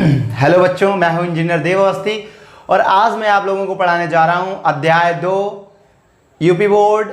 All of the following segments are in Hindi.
हेलो बच्चों, मैं हूं इंजीनियर देव अवस्थी और आज मैं आप लोगों को पढ़ाने जा रहा हूं अध्याय 2 यूपी बोर्ड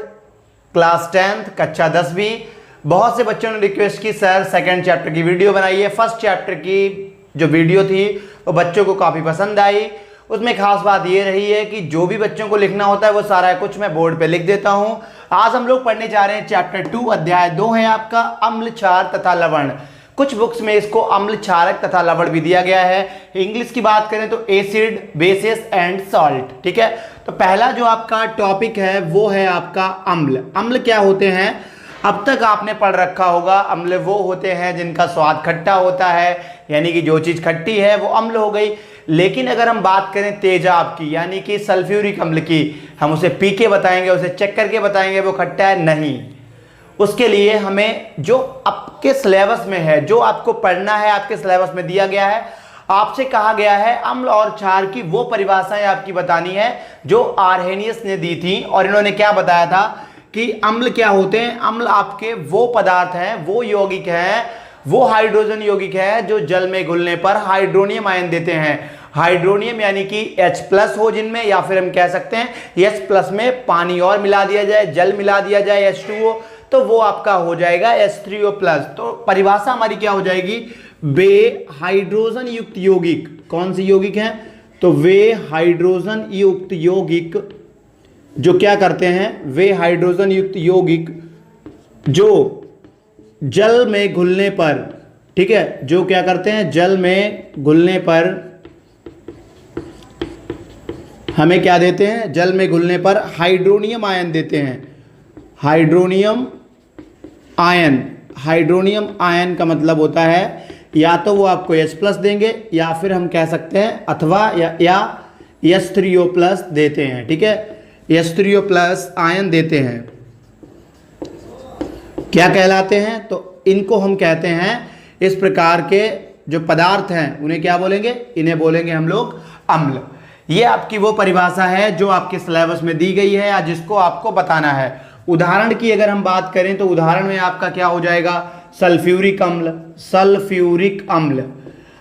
क्लास 10th कक्षा 10वीं। बहुत से बच्चों ने रिक्वेस्ट की सर सेकंड चैप्टर की वीडियो बनाइए। फर्स्ट चैप्टर की जो वीडियो थी वो बच्चों को काफ़ी पसंद आई। उसमें खास बात ये रही है कि जो भी बच्चों को लिखना होता है वो सारा कुछ मैं बोर्ड पे लिख देता हूं। आज हम लोग पढ़ने जा रहे हैं चैप्टर 2 अध्याय 2 है आपका अम्ल, क्षार तथा लवण। कुछ बुक्स में इसको अम्ल, क्षारक तथा लवण भी दिया गया है। इंग्लिश की बात करें तो एसिड, बेसिस एंड सॉल्ट। ठीक है, तो पहला जो आपका टॉपिक है वो है आपका अम्ल। अम्ल क्या होते हैं? अब तक आपने पढ़ रखा होगा अम्ल वो होते हैं जिनका स्वाद खट्टा होता है, यानी कि जो चीज खट्टी है वो अम्ल हो गई। लेकिन अगर हम बात करें तेजाब की, यानी कि सल्फ्यूरिक अम्ल की, हम उसे पी के बताएंगे, उसे चेक करके बताएंगे वो खट्टा है नहीं। उसके लिए हमें जो आपके सिलेबस में है, जो आपको पढ़ना है, आपके सिलेबस में दिया गया है, आपसे कहा गया है अम्ल और क्षार की वो परिभाषाएं आपकी बतानी है जो आर्हेनियस ने दी थी। और इन्होंने क्या बताया था कि अम्ल क्या होते हैं? अम्ल आपके वो पदार्थ हैं, वो यौगिक हैं, वो हाइड्रोजन यौगिक है जो जल में घुलने पर हाइड्रोनियम आयन देते हैं। हाइड्रोनियम यानी कि H+ हो जिनमें, या फिर हम कह सकते हैं H+ में पानी और मिला दिया जाए, जल मिला दिया जाए H2O, तो वो आपका हो जाएगा H3O+। तो परिभाषा हमारी क्या हो जाएगी? वे हाइड्रोजन युक्त यौगिक। कौन सी यौगिक हैं? तो वे हाइड्रोजन युक्त यौगिक जो क्या करते हैं? वे हाइड्रोजन युक्त यौगिक जो जल में घुलने पर, ठीक है, जो क्या करते हैं? जल में घुलने पर हमें क्या देते हैं? जल में घुलने पर हाइड्रोनियम आयन देते हैं। हाइड्रोनियम आयन, हाइड्रोनियम आयन का मतलब होता है या तो वो आपको H+ देंगे, या फिर हम कह सकते हैं अथवा या H3O+ देते हैं। ठीक है, H3O+ आयन देते हैं। क्या कहलाते हैं? तो इनको हम कहते हैं, इस प्रकार के जो पदार्थ हैं उन्हें क्या बोलेंगे? इन्हें बोलेंगे हम लोग अम्ल। ये आपकी वो परिभाषा है जो आपके सिलेबस में दी गई है या जिसको आपको बताना है। उदाहरण की अगर हम बात करें तो उदाहरण में आपका क्या हो जाएगा? सल्फ्यूरिक अम्ल। सल्फ्यूरिक अम्ल,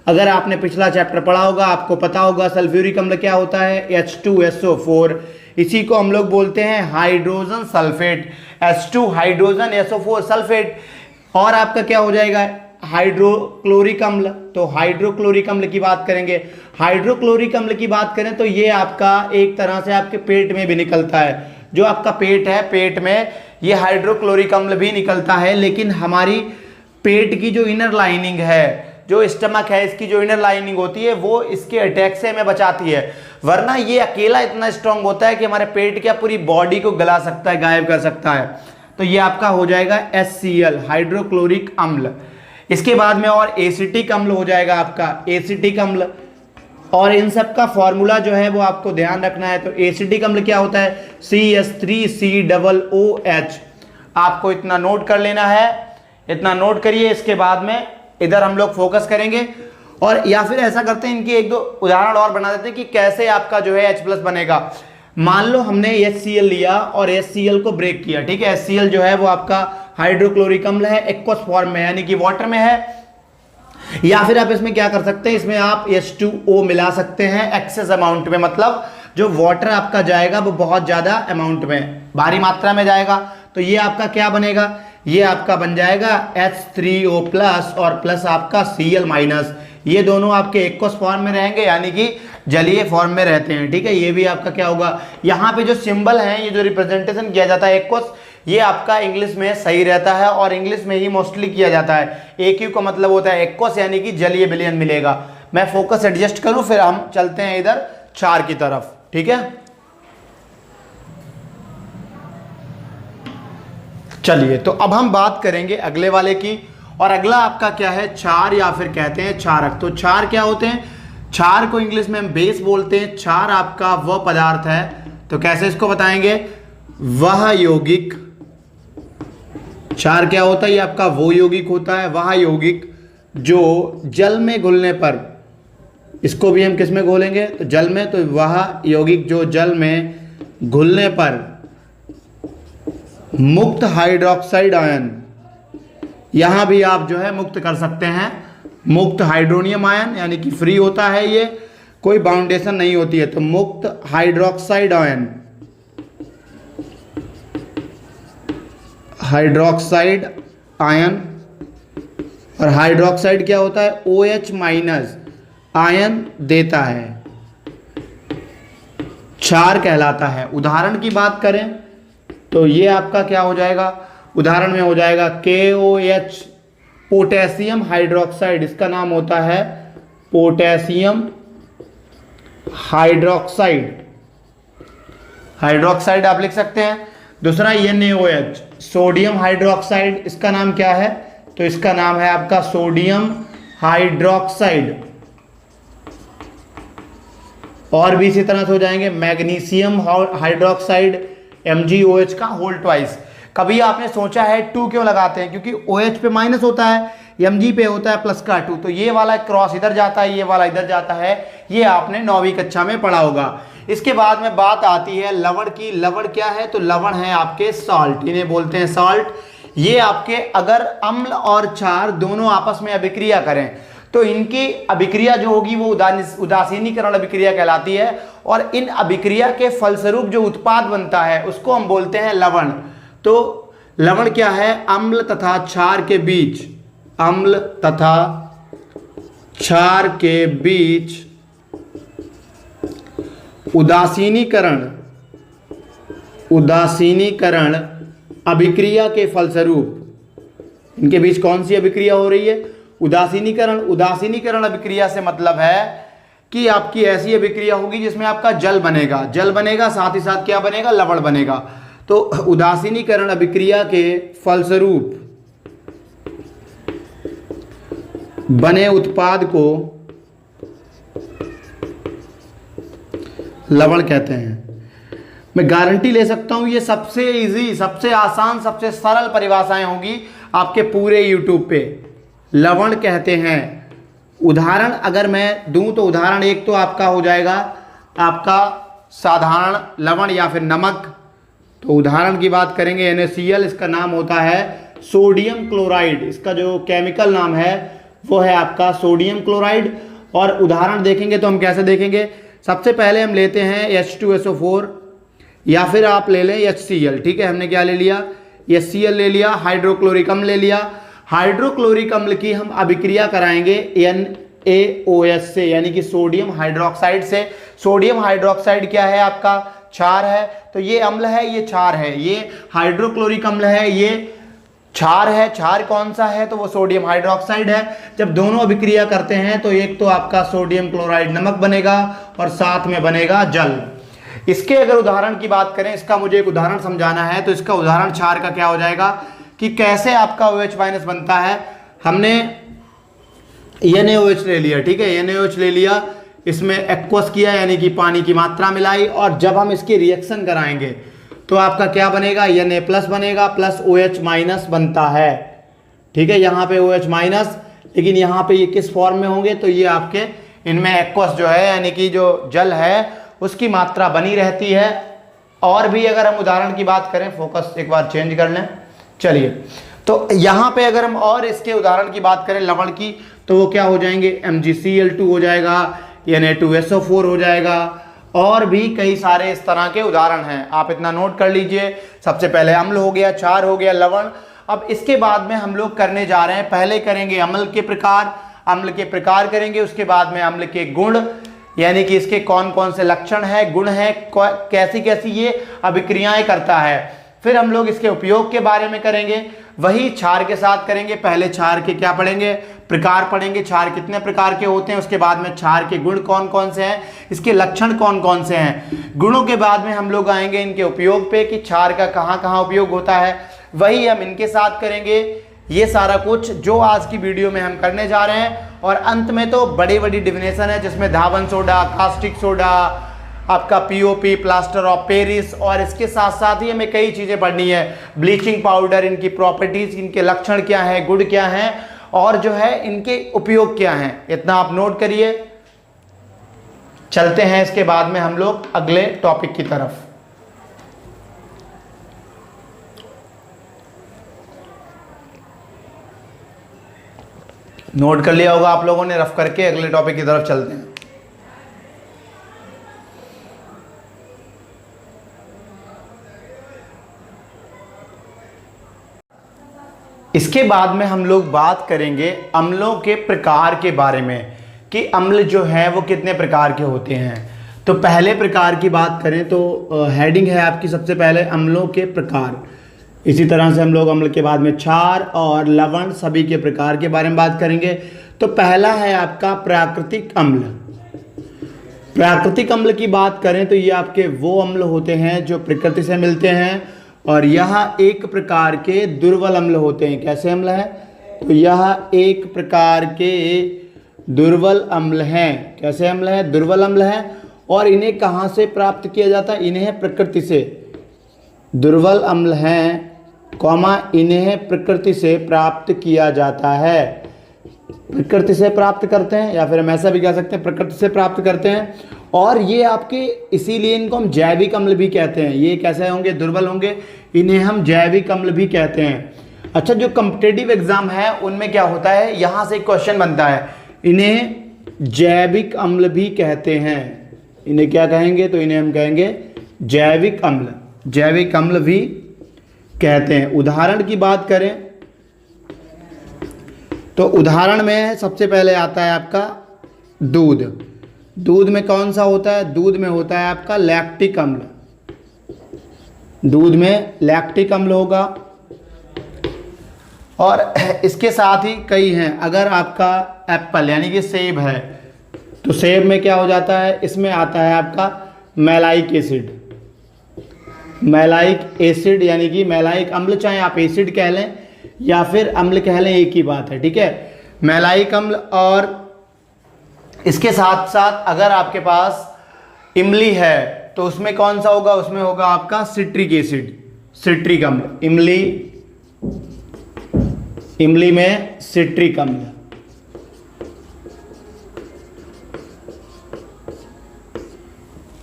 अगर आपने पिछला चैप्टर पढ़ा होगा आपको पता होगा सल्फ्यूरिक अम्ल क्या होता है? H2SO4। इसी को हम लोग बोलते हैं hydrogen sulphate. H2 hydrogen, SO4 sulphate. और आपका क्या हो जाएगा? हाइड्रोक्लोरिक अम्ल। तो हाइड्रोक्लोरिक अम्ल की बात करेंगे। हाइड्रोक्लोरिक अम्ल की बात करें तो ये आपका एक तरह से आपके पेट में भी निकलता है। जो आपका पेट है, पेट में ये हाइड्रोक्लोरिक अम्ल भी निकलता है। लेकिन हमारी पेट की जो इनर लाइनिंग है, जो स्टमक है, इसकी जो इनर लाइनिंग होती है वो इसके अटैक से हमें बचाती है। वरना ये अकेला इतना स्ट्रांग होता है कि हमारे पेट क्या पूरी बॉडी को गला सकता है, गायब कर सकता है। तो ये आपका हो जाएगा HCl, हाइड्रोक्लोरिक अम्ल। इसके बाद में और एसिटिक अम्ल हो जाएगा आपका, एसिटिक अम्ल। और इन सब का फॉर्मूला जो है वो आपको ध्यान रखना है। तो एसिटिक अम्ल क्या होता है? CH3COOH। आपको इतना नोट कर लेना है, इतना नोट करिए। इसके बाद में इधर हम लोग फोकस करेंगे, और या फिर ऐसा करते हैं इनकी एक दो उदाहरण और बना देते हैं कि कैसे आपका जो है H+ बनेगा। मान लो हमने HCl लिया और HCl को ब्रेक किया। ठीक है, HCl जो है वो आपका हाइड्रोक्लोरिक अम्ल है, एक्वस फॉर्म में यानी कि वाटर में है। या फिर आप इसमें क्या कर सकते हैं? इसमें आप H2O मिला सकते हैं एक्सेस अमाउंट में, मतलब जो वाटर आपका जाएगा वो बहुत ज्यादा अमाउंट में, भारी मात्रा में जाएगा। तो ये आपका क्या बनेगा? ये आपका बन जाएगा H3O+ और प्लस आपका Cl-। ये दोनों आपके एक्वस फॉर्म में रहेंगे, यानी कि जलीय फॉर्म में रहते हैं। ठीक है, ये भी आपका क्या होगा? यहाँ पे जो सिंबल है, ये जो रिप्रेजेंटेशन किया जाता है एक्वस, ये आपका इंग्लिश में सही रहता है और इंग्लिश में ही मोस्टली किया जाता है। AQ का मतलब होता है एक्वस, यानी कि जलीय विलयन मिलेगा। मैं फोकस एडजस्ट करूं, फिर हम चलते हैं इधर क्षार की तरफ। ठीक है, चलिए तो अब हम बात करेंगे अगले वाले की। और अगला आपका क्या है? क्षार, या फिर कहते हैं क्षारक। तो क्षार क्या होते हैं? क्षार को इंग्लिश में हम बेस बोलते हैं। क्षार आपका वह पदार्थ है, तो कैसे इसको बताएंगे? वह यौगिक। क्षार क्या होता है? ये आपका वो यौगिक होता है, वह यौगिक जो जल में घुलने पर, इसको भी हम किस में घोलेंगे? तो जल में। तो वह यौगिक जो जल में घुलने पर मुक्त हाइड्रोक्साइड आयन, यहां भी आप जो है मुक्त कर सकते हैं मुक्त हाइड्रोनियम आयन यानी कि फ्री होता है, ये कोई बाउंडेशन नहीं होती है, तो मुक्त हाइड्रोक्साइड आयन, हाइड्रोक्साइड आयन। और हाइड्रोक्साइड क्या होता है, OH माइनस आयन देता है, क्षार कहलाता है। उदाहरण की बात करें तो ये आपका क्या हो जाएगा, उदाहरण में हो जाएगा KOH पोटेशियम हाइड्रोक्साइड, इसका नाम होता है पोटेशियम हाइड्रोक्साइड, हाइड्रोक्साइड आप लिख सकते हैं। दूसरा NaOH सोडियम हाइड्रोक्साइड, इसका नाम क्या है, तो इसका नाम है आपका सोडियम हाइड्रोक्साइड। और भी इसी तरह से हो जाएंगे मैग्नीशियम हाइड्रोक्साइड MgOH का होल ट्वाइस। कभी आपने सोचा है 2 क्यों लगाते हैं, क्योंकि OH पे माइनस होता है, Mg पे होता है प्लस का 2, तो ये वाला क्रॉस इधर जाता है, ये वाला इधर जाता है, ये आपने 9वीं कक्षा में पढ़ा होगा। इसके बाद में बात आती है लवण की। लवण क्या है, तो लवण है आपके सॉल्ट, इन्हें बोलते हैं सॉल्ट। ये आपके अगर अम्ल और क्षार दोनों आपस में अभिक्रिया करें तो इनकी अभिक्रिया जो होगी वो उदासीनीकरण अभिक्रिया कहलाती है, और इन अभिक्रिया के फलस्वरूप जो उत्पाद बनता है उसको हम बोलते हैं लवण। तो लवण क्या है, अम्ल तथा क्षार के बीच, अम्ल तथा क्षार के बीच उदासीनीकरण अभिक्रिया के फलस्वरूप, इनके बीच कौन सी अभिक्रिया हो रही है, उदासीनीकरण अभिक्रिया से मतलब है कि आपकी ऐसी अभिक्रिया होगी जिसमें आपका जल बनेगा, साथ ही साथ क्या बनेगा, लवण बनेगा। तो उदासीनीकरण अभिक्रिया के फलस्वरूप बने उत्पाद को लवण कहते हैं। मैं गारंटी ले सकता हूं ये सबसे इजी, सबसे आसान, सबसे सरल परिभाषाएं होंगी आपके पूरे यूट्यूब पे। लवण कहते हैं। उदाहरण अगर मैं दूं तो उदाहरण एक तो आपका हो जाएगा आपका साधारण लवण या फिर नमक। तो उदाहरण की बात करेंगे NaCl, इसका नाम होता है सोडियम क्लोराइड, इसका जो केमिकल नाम है वो है आपका सोडियम क्लोराइड। और उदाहरण देखेंगे तो हम कैसे देखेंगे, सबसे पहले हम लेते हैं H2SO4 या फिर आप ले लें HCl। ठीक है, हमने क्या ले लिया, HCl ले लिया, हाइड्रोक्लोरिक अम्ल ले लिया। हाइड्रोक्लोरिक अम्ल की हम अभिक्रिया कराएंगे NaOH से, यानी कि सोडियम हाइड्रोक्साइड से। सोडियम हाइड्रोक्साइड क्या है, आपका क्षार है। तो ये अम्ल है, ये क्षार है। ये हाइड्रोक्लोरिक अम्ल है, ये क्षार है। क्षार कौन सा है, तो वो सोडियम हाइड्रोक्साइड है। जब दोनों अभिक्रिया करते हैं तो एक तो आपका सोडियम क्लोराइड नमक बनेगा और साथ में बनेगा जल। इसके अगर उदाहरण की बात करें, इसका मुझे एक उदाहरण समझाना है, तो इसका उदाहरण क्षार का क्या हो जाएगा कि कैसे आपका OH माइनस बनता है। हमने NaOH ले लिया, ठीक है, NaOH ले लिया, इसमें एक्वस किया यानी कि पानी की मात्रा मिलाई, और जब हम इसकी रिएक्शन कराएंगे तो आपका क्या बनेगा, Na प्लस बनेगा, प्लस OH माइनस बनता है। ठीक है, यहाँ पे OH माइनस, लेकिन यहाँ पे ये किस फॉर्म में होंगे, तो ये आपके इनमें एक्वस जो है यानी कि जो जल है उसकी मात्रा बनी रहती है। और भी अगर हम उदाहरण की बात करें, फोकस एक बार चेंज कर लें, चलिए, तो यहाँ पे अगर हम और इसके उदाहरण की बात करें लवण की, तो वो क्या हो जाएंगे, MgCl2 हो जाएगा, Na2SO4 हो जाएगा, और भी कई सारे इस तरह के उदाहरण हैं। आप इतना नोट कर लीजिए। सबसे पहले अम्ल हो गया, क्षार हो गया, लवण। अब इसके बाद में हम लोग करने जा रहे हैं, पहले करेंगे अम्ल के प्रकार करेंगे, उसके बाद में अम्ल के गुण, यानी कि इसके कौन कौन से लक्षण हैं, गुण हैं, कैसी कैसी ये अभिक्रियाएं करता है। फिर हम लोग इसके उपयोग के बारे में करेंगे, वही क्षार के साथ करेंगे। पहले क्षार के क्या पढ़ेंगे, प्रकार पढ़ेंगे, क्षार कितने प्रकार के होते हैं, उसके बाद में क्षार के गुण कौन कौन से हैं, इसके लक्षण कौन कौन से हैं। गुणों के बाद में हम लोग आएंगे इनके उपयोग पे कि क्षार का कहाँ कहाँ उपयोग होता है, वही हम इनके साथ करेंगे। ये सारा कुछ जो आज की वीडियो में हम करने जा रहे हैं। और अंत में तो बड़ी बड़ी डिफिनेशन है, जिसमें धावन सोडा, कास्टिक सोडा, आपका POP, प्लास्टर ऑफ पेरिस, और इसके साथ साथ ही हमें कई चीज़ें पढ़नी है। ब्लीचिंग पाउडर, इनकी प्रॉपर्टीज, इनके लक्षण क्या है, गुण क्या हैं, और जो है इनके उपयोग क्या हैं, इतना आप नोट करिए। चलते हैं इसके बाद में हम लोग अगले टॉपिक की तरफ। नोट कर लिया होगा आप लोगों ने रफ करके। अगले टॉपिक की तरफ चलते हैं। इसके बाद में हम लोग बात करेंगे अम्लों के प्रकार के बारे में कि अम्ल जो है वो कितने प्रकार के होते हैं। तो पहले प्रकार की बात करें तो हेडिंग है आपकी सबसे पहले अम्लों के प्रकार। इसी तरह से हम लोग अम्ल के बाद में क्षार और लवण सभी के प्रकार के बारे में बात करेंगे। तो पहला है आपका प्राकृतिक अम्ल। प्राकृतिक अम्ल की बात करें तो ये आपके वो अम्ल होते हैं जो प्रकृति से मिलते हैं, और यह एक प्रकार के दुर्बल अम्ल होते हैं। कैसे अम्ल है? तो यह एक प्रकार के दुर्बल अम्ल हैं। कैसे अम्ल है? दुर्बल अम्ल है। और इन्हें कहाँ से प्राप्त किया जाता है? इन्हें प्रकृति से। दुर्बल अम्ल हैं कॉमा इन्हें प्रकृति से प्राप्त किया जाता है। प्रकृति से प्राप्त करते हैं, या फिर हम ऐसा भी कह सकते हैं प्रकृति से प्राप्त करते हैं। और ये आपके इसीलिए इनको हम जैविक अम्ल भी कहते हैं। ये कैसे होंगे? दुर्बल होंगे, इन्हें हम जैविक अम्ल भी कहते हैं। अच्छा, जो कॉम्पिटिटिव एग्जाम है उनमें क्या होता है, यहाँ से एक क्वेश्चन बनता है, इन्हें जैविक अम्ल भी कहते हैं। इन्हें क्या कहेंगे? तो इन्हें हम कहेंगे जैविक अम्ल। जैविक अम्ल भी कहते हैं। उदाहरण की बात करें तो उदाहरण में सबसे पहले आता है आपका दूध। दूध में कौन सा होता है? दूध में होता है आपका लैक्टिक अम्ल। दूध में लैक्टिक अम्ल होगा। और इसके साथ ही कई हैं। अगर आपका एप्पल यानी कि सेब है तो सेब में क्या हो जाता है? इसमें आता है आपका मैलाइक एसिड। मैलाइक एसिड यानी कि मैलाइक अम्ल, चाहे आप एसिड कह लें या फिर अम्ल कह लें, एक ही बात है। ठीक है, मैलाइक अम्ल। और इसके साथ साथ अगर आपके पास इमली है तो उसमें कौन सा होगा? उसमें होगा आपका सिट्रिक एसिड, सिट्रिक अम्ल। इमली में सिट्रिक अम्ल।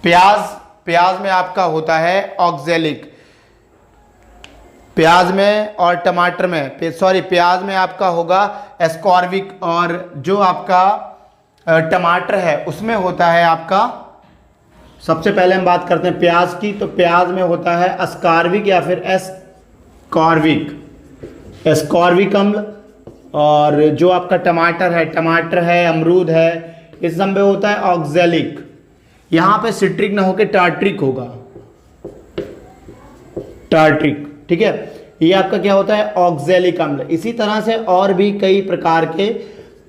प्याज में आपका होता है ऑक्जेलिक। प्याज में और टमाटर में, प्याज में आपका होगा एस्कॉर्बिक, और जो आपका टमाटर है उसमें होता है आपका, सबसे पहले हम बात करते हैं प्याज की, तो प्याज में होता है अस्कॉर्बिक या फिर एस्कॉर्बिक अम्ल। और जो आपका टमाटर है, अमरूद है, इस सब में होता है ऑक्जेलिक। यहाँ पे सिट्रिक ना होकर टार्ट्रिक होगा, टार्ट्रिक। ठीक है, ये आपका क्या होता है? ऑक्जेलिक अम्ल। इसी तरह से और भी कई प्रकार के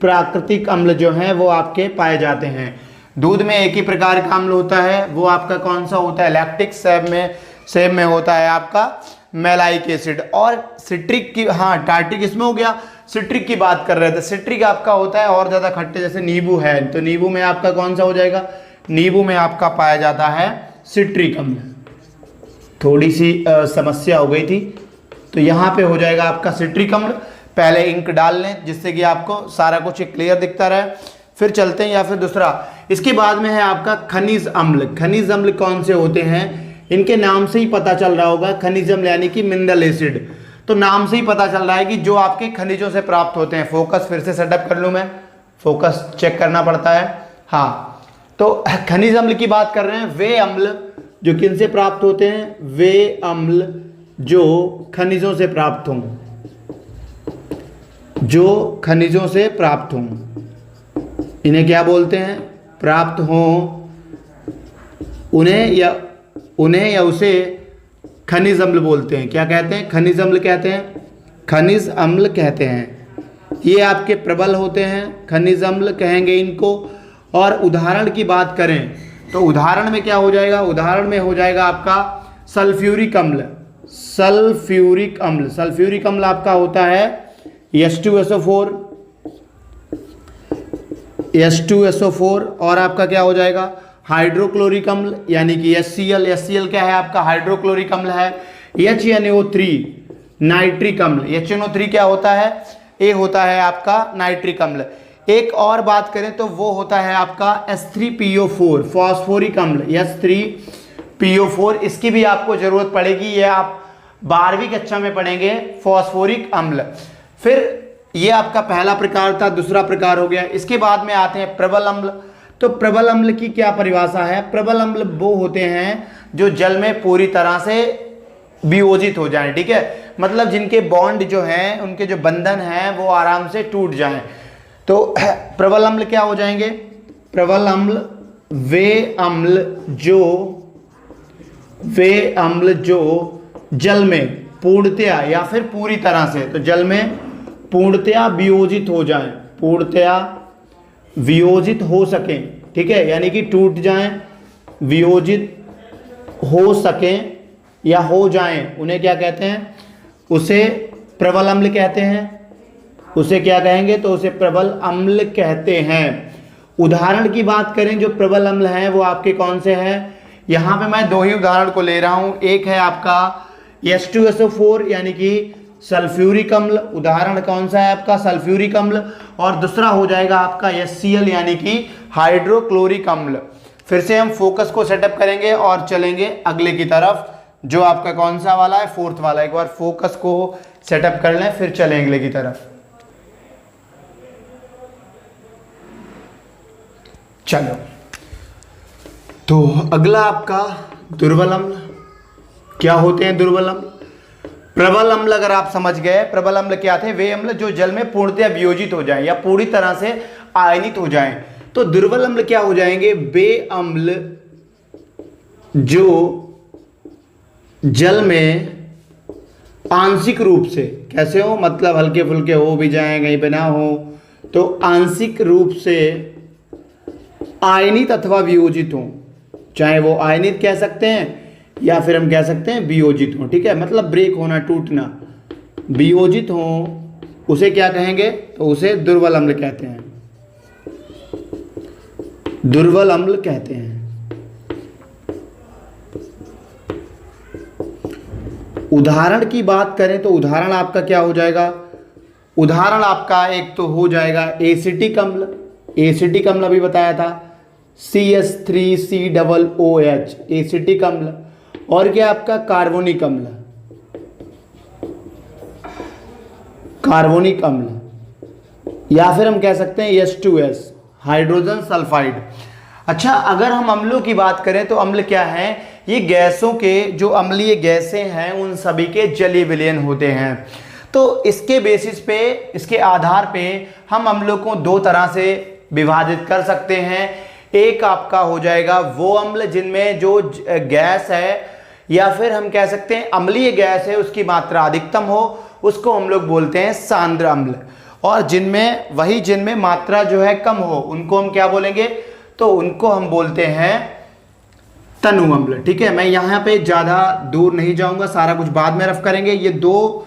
प्राकृतिक अम्ल जो हैं वो आपके पाए जाते हैं। दूध में एक ही प्रकार का अम्ल होता है, वो आपका कौन सा होता है? लैक्टिक। सेब में होता है आपका मैलाइक एसिड। और सिट्रिक की, हाँ टार्ट्रिक इसमें हो गया। सिट्रिक की बात कर रहे थे। सिट्रिक आपका होता है और ज़्यादा खट्टे, जैसे नींबू है, तो नींबू में आपका कौन सा हो जाएगा? नींबू में आपका पाया जाता है सिट्रिक अम्ल। थोड़ी सी समस्या हो गई थी, तो यहाँ पे हो जाएगा आपका सिट्रिक अम्ल। पहले इंक डाल लें जिससे कि आपको सारा कुछ क्लियर दिखता रहे, फिर चलते हैं। या फिर दूसरा, इसके बाद में है आपका खनिज अम्ल। खनिज अम्ल कौन से होते हैं? इनके नाम से ही पता चल रहा होगा, खनिज अम्ल यानी कि मिनरल एसिड। तो नाम से ही पता चल रहा है कि जो आपके खनिजों से प्राप्त होते हैं। फोकस फिर से सेटअप कर लूँ मैं, फोकस चेक करना पड़ता है। हाँ, तो खनिज अम्ल की बात कर रहे हैं। वे अम्ल जो किन से प्राप्त होते हैं? वे अम्ल जो खनिजों से प्राप्त हों, जो खनिजों से प्राप्त हों, इन्हें क्या बोलते हैं? प्राप्त हों, उन्हें या उसे खनिज अम्ल बोलते हैं। क्या कहते हैं? खनिज अम्ल कहते हैं। खनिज अम्ल कहते हैं। ये आपके प्रबल होते हैं, खनिज अम्ल कहेंगे इनको। और उदाहरण की बात करें तो उदाहरण में क्या हो जाएगा? उदाहरण में हो जाएगा आपका सल्फ्यूरिक अम्ल। सल्फ्यूरिक अम्ल, सल्फ्यूरिक अम्ल आपका होता है H2SO4, H2SO4। और आपका क्या हो जाएगा? हाइड्रोक्लोरिक अम्ल यानी कि HCl। HCl क्या है आपका? हाइड्रोक्लोरिक अम्ल है। HNO3 नाइट्रिक अम्ल। HNO3 क्या होता है? ये होता है आपका नाइट्रिक अम्ल। एक और बात करें तो वो होता है आपका H3PO4 फॉस्फोरिक अम्ल। H3PO4, इसकी भी आपको जरूरत पड़ेगी, ये आप 12वीं कक्षा में पढ़ेंगे, फॉस्फोरिक अम्ल। फिर ये आपका पहला प्रकार था, दूसरा प्रकार हो गया। इसके बाद में आते हैं प्रबल अम्ल। तो प्रबल अम्ल की क्या परिभाषा है? प्रबल अम्ल वो होते हैं जो जल में पूरी तरह से वियोजित हो जाएं, ठीक है, मतलब जिनके बॉन्ड जो हैं, उनके जो बंधन हैं वो आराम से टूट जाएं। तो प्रबल अम्ल क्या हो जाएंगे? प्रबल अम्ल वे अम्ल जो जल में पूर्णतया या फिर पूरी तरह से, तो जल में पूर्णतया वियोजित हो जाएं, पूर्णतया वियोजित हो सकें, ठीक है, यानी कि टूट जाएं, वियोजित हो सकें या हो जाएं, उन्हें क्या कहते हैं? उसे प्रबल अम्ल कहते हैं। उसे क्या कहेंगे? तो उसे प्रबल अम्ल कहते हैं। उदाहरण की बात करें जो प्रबल अम्ल हैं वो आपके कौन से हैं? यहाँ पे मैं दो ही उदाहरण को ले रहा हूँ। एक है आपका H2SO4 यानी कि सल्फ्यूरिक अम्ल, उदाहरण कौन सा है आपका? सल्फ्यूरिक अम्ल। और दूसरा हो जाएगा आपका HCl यानी कि हाइड्रोक्लोरिक अम्ल। फिर से हम फोकस को सेटअप करेंगे और चलेंगे अगले की तरफ, जो आपका कौन सा वाला है? फोर्थ वाला। एक बार फोकस को सेटअप कर लें फिर चलें अगले की तरफ। चलो, तो अगला आपका दुर्बल अम्ल। क्या होते हैं दुर्बल अम्ल? प्रबल अम्ल अगर आप समझ गए, प्रबल अम्ल क्या थे? वे अम्ल जो जल में पूर्णतया वियोजित हो जाएं या पूरी तरह से आयनित हो जाएं। तो दुर्बल अम्ल क्या हो जाएंगे? वे अम्ल जो जल में आंशिक रूप से, कैसे हो, मतलब हल्के फुल्के हो भी जाएं, कहीं पे ना हो, तो आंशिक रूप से आयनित अथवा वियोजित हो, चाहे वो आयनित कह सकते हैं या फिर हम कह सकते हैं वियोजित हो, ठीक है, मतलब ब्रेक होना, टूटना, वियोजित हो, उसे क्या कहेंगे? तो उसे दुर्बल अम्ल कहते हैं, दुर्बल अम्ल कहते हैं। उदाहरण की बात करें तो उदाहरण आपका क्या हो जाएगा? उदाहरण आपका एक तो हो जाएगा एसिटिक अम्ल। एसिटिक अम्ल अभी बताया था, CH3COOH एसिटिक अम्ल। और क्या आपका? कार्बोनिक अम्ल, कार्बोनिक अम्ल, या फिर हम कह सकते हैं H2S हाइड्रोजन सल्फाइड। अच्छा, अगर हम अम्लों की बात करें तो अम्ल क्या है? ये गैसों के, जो अम्लीय गैसें हैं उन सभी के जलीय विलयन होते हैं। तो इसके बेसिस पे, इसके आधार पे हम अम्लों को दो तरह से विभाजित कर सकते हैं। एक आपका हो जाएगा वो अम्ल जिनमें जो गैस है या फिर हम कह सकते हैं अम्लीय गैस है उसकी मात्रा अधिकतम हो, उसको हम लोग बोलते हैं सांद्र अम्ल। और जिनमें मात्रा जो है कम हो उनको हम क्या बोलेंगे? तो उनको हम बोलते हैं तनु अम्ल, ठीक है। मैं यहाँ पे ज़्यादा दूर नहीं जाऊँगा, सारा कुछ बाद में रफ करेंगे। ये दो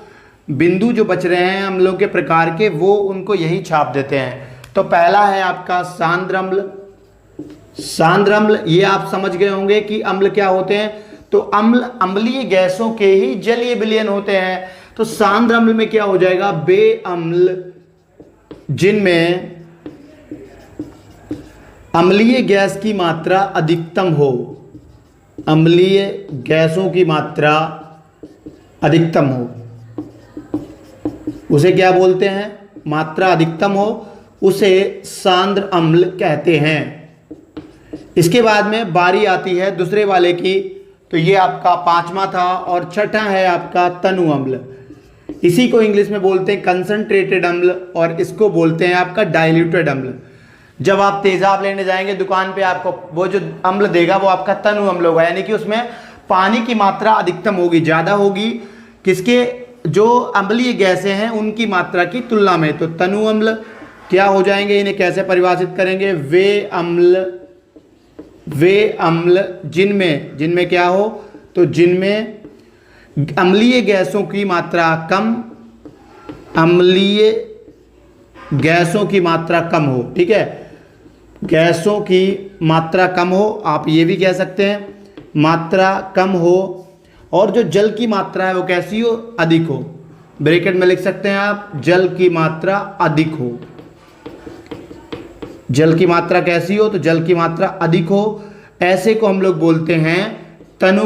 बिंदु जो बच रहे हैं अम्लों के प्रकार के, वो उनको यही छाप देते हैं। तो पहला है आपका सांद्र अम्ल। सांद्र अम्ल, ये आप समझ गए होंगे कि अम्ल क्या होते हैं? तो अम्ल अम्लीय गैसों के ही जलीय विलयन होते हैं। तो सांद्र अम्ल में क्या हो जाएगा? वे अम्ल जिनमें अम्लीय गैस की मात्रा अधिकतम हो, अम्लीय गैसों की मात्रा अधिकतम हो, उसे क्या बोलते हैं? मात्रा अधिकतम हो, उसे सांद्र अम्ल कहते हैं। इसके बाद में बारी आती है दूसरे वाले की, तो ये आपका पांचवा था। और छठा है आपका तनु अम्ल। इसी को इंग्लिश में बोलते हैं कंसंट्रेटेड अम्ल और इसको बोलते हैं आपका डाइल्यूटेड अम्ल। जब आप तेजाब लेने जाएंगे दुकान पे, आपको वो जो अम्ल देगा वो आपका तनु अम्ल होगा, यानी कि उसमें पानी की मात्रा अधिकतम होगी, ज़्यादा होगी किसके? जो अम्लीय गैसें हैं उनकी मात्रा की तुलना में। तो तनु अम्ल क्या हो जाएंगे? इन्हें कैसे परिभाषित करेंगे? वे अम्ल जिनमें क्या हो? तो जिनमें अम्लीय गैसों की मात्रा कम, अम्लीय गैसों की मात्रा कम हो, ठीक है, गैसों की मात्रा कम हो, आप ये भी कह सकते हैं मात्रा कम हो। और जो जल की मात्रा है वो कैसी हो? अधिक हो। ब्रैकेट में लिख सकते हैं आप, जल की मात्रा अधिक हो। जल की मात्रा कैसी हो? तो जल की मात्रा अधिक हो। ऐसे को हम लोग बोलते हैं तनु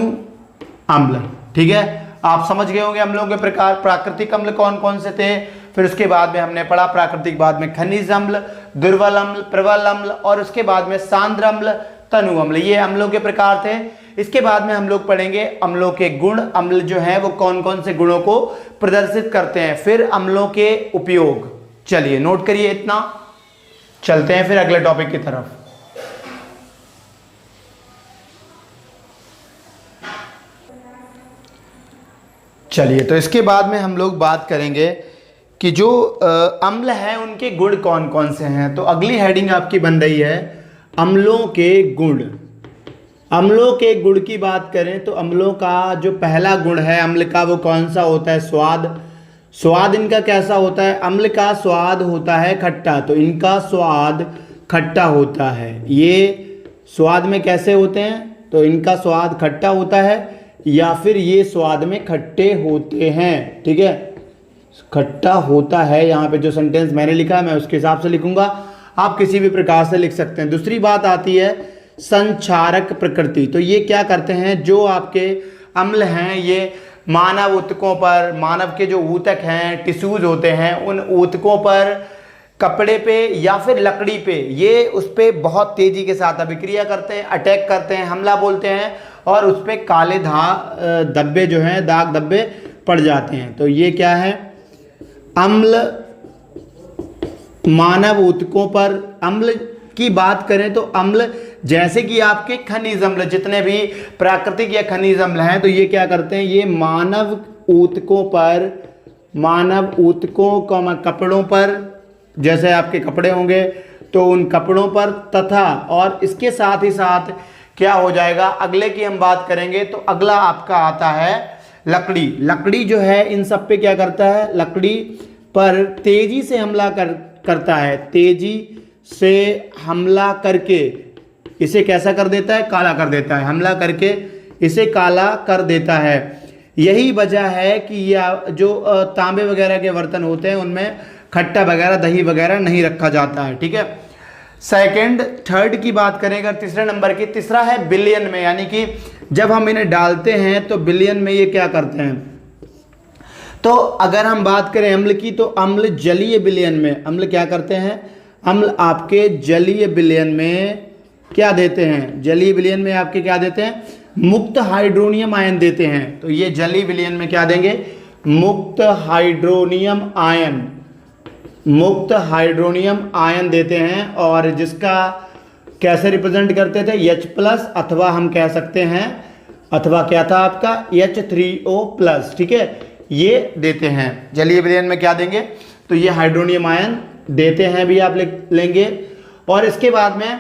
अम्ल, ठीक है। आप समझ गए होंगे अम्लों के प्रकार। प्राकृतिक अम्ल कौन कौन से थे? फिर उसके बाद में हमने पढ़ा प्राकृतिक, बाद में खनिज अम्ल, दुर्बल अम्ल, प्रबल अम्ल, और उसके बाद में सांद्र अम्ल, तनु अम्ल। ये अम्लों के प्रकार थे। इसके बाद में हम लोग पढ़ेंगे अम्लों के गुण। अम्ल जो है वो कौन कौन से गुणों को प्रदर्शित करते हैं, फिर अम्लों के उपयोग। चलिए नोट करिए इतना, चलते हैं फिर अगले टॉपिक की तरफ। चलिए, तो इसके बाद में हम लोग बात करेंगे कि जो अम्ल हैं उनके गुण कौन कौन से हैं। तो अगली हेडिंग आपकी बन रही है अम्लों के गुण। अम्लों के गुण की बात करें तो अम्लों का जो पहला गुण है अम्ल का वो कौन सा होता है, स्वाद। स्वाद इनका कैसा होता है, अम्ल का स्वाद होता है खट्टा, तो इनका स्वाद खट्टा होता है। ये स्वाद में कैसे होते हैं, तो इनका स्वाद खट्टा होता है या फिर ये स्वाद में खट्टे होते हैं। ठीक है, खट्टा होता है, यहाँ पे जो सेंटेंस मैंने लिखा है मैं उसके हिसाब से लिखूंगा, आप किसी भी प्रकार से लिख सकते हैं। दूसरी बात आती है संक्षारक प्रकृति। तो ये क्या करते हैं, जो आपके अम्ल हैं ये मानव ऊतकों पर, मानव के जो ऊतक हैं, टिश्यूज होते हैं, उन ऊतकों पर, कपड़े पे या फिर लकड़ी पे, ये उस पर बहुत तेजी के साथ अभिक्रिया करते हैं, अटैक करते हैं, हमला बोलते हैं, और उस पर काले धब्बे जो हैं, दाग धब्बे पड़ जाते हैं। तो ये क्या है, अम्ल मानव ऊतकों पर। अम्ल की बात करें तो अम्ल जैसे कि आपके खनिज अम्ल, जितने भी प्राकृतिक या खनिज अम्ल हैं, तो ये क्या करते हैं, ये मानव ऊतकों पर, मानव ऊतकों का कपड़ों पर, जैसे आपके कपड़े होंगे तो उन कपड़ों पर, तथा और इसके साथ ही साथ क्या हो जाएगा, अगले की हम बात करेंगे तो अगला आपका आता है लकड़ी। लकड़ी जो है इन सब पे क्या करता है, लकड़ी पर तेजी से हमला करता है, तेजी से हमला करके इसे कैसा कर देता है, काला कर देता है, हमला करके इसे काला कर देता है। यही वजह है कि यह जो तांबे वगैरह के बर्तन होते हैं उनमें खट्टा वगैरह, दही वगैरह नहीं रखा जाता है। ठीक है, सेकंड, थर्ड की बात करें अगर तीसरे नंबर की, तीसरा है बिलियन में, यानी कि जब हम इन्हें डालते हैं तो बिलियन में ये क्या करते हैं। तो अगर हम बात करें अम्ल की, तो अम्ल जलीय विलयन में, अम्ल क्या करते हैं, अम्ल आपके जलीय विलयन में क्या देते हैं, जलीय विलयन में आपके क्या देते हैं, मुक्त हाइड्रोनियम आयन देते हैं। तो ये जलीय विलयन में क्या देंगे, मुक्त हाइड्रोनियम आयन, मुक्त हाइड्रोनियम आयन देते हैं, और जिसका कैसे रिप्रेजेंट करते थे, H+, अथवा हम कह सकते हैं, अथवा क्या था आपका H3O+। ठीक है, ये देते हैं जलीय विलयन में, क्या देंगे, तो ये हाइड्रोनियम आयन देते हैं भी आप लेंगे। और इसके बाद में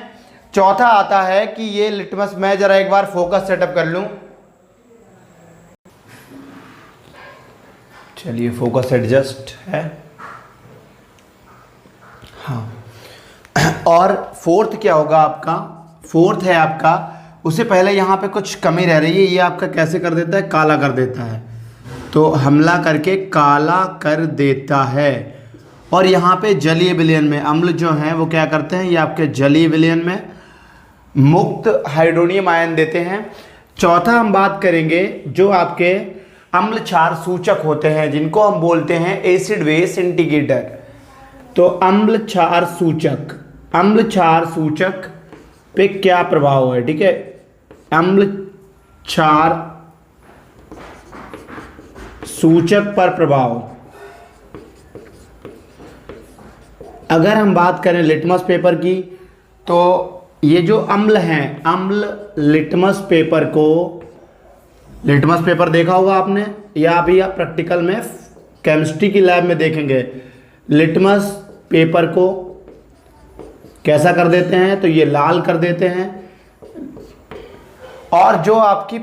चौथा आता है कि ये लिटमस, मैं जरा एक बार फोकस सेटअप कर लूं, चलिए फोकस एडजस्ट है, हाँ। और फोर्थ क्या होगा आपका, फोर्थ है आपका, उससे पहले यहाँ पे कुछ कमी रह रही है, ये आपका कैसे कर देता है, काला कर देता है, तो हमला करके काला कर देता है। और यहाँ पे जलीय विलयन में अम्ल जो हैं वो क्या करते हैं, ये आपके जलीय विलयन में मुक्त हाइड्रोनियम आयन देते हैं। चौथा हम बात करेंगे जो आपके अम्ल क्षार सूचक होते हैं, जिनको हम बोलते हैं एसिड बेस इंडिकेटर। तो अम्ल क्षार सूचक, अम्ल क्षार सूचक पे क्या प्रभाव है, ठीक है, अम्ल क्षार सूचक पर प्रभाव। अगर हम बात करें लिटमस पेपर की, तो ये जो अम्ल हैं, अम्ल लिटमस पेपर को, लिटमस पेपर देखा होगा आपने, या अभी आप प्रैक्टिकल में केमिस्ट्री की लैब में देखेंगे, लिटमस पेपर को कैसा कर देते हैं, तो ये लाल कर देते हैं। और जो आपकी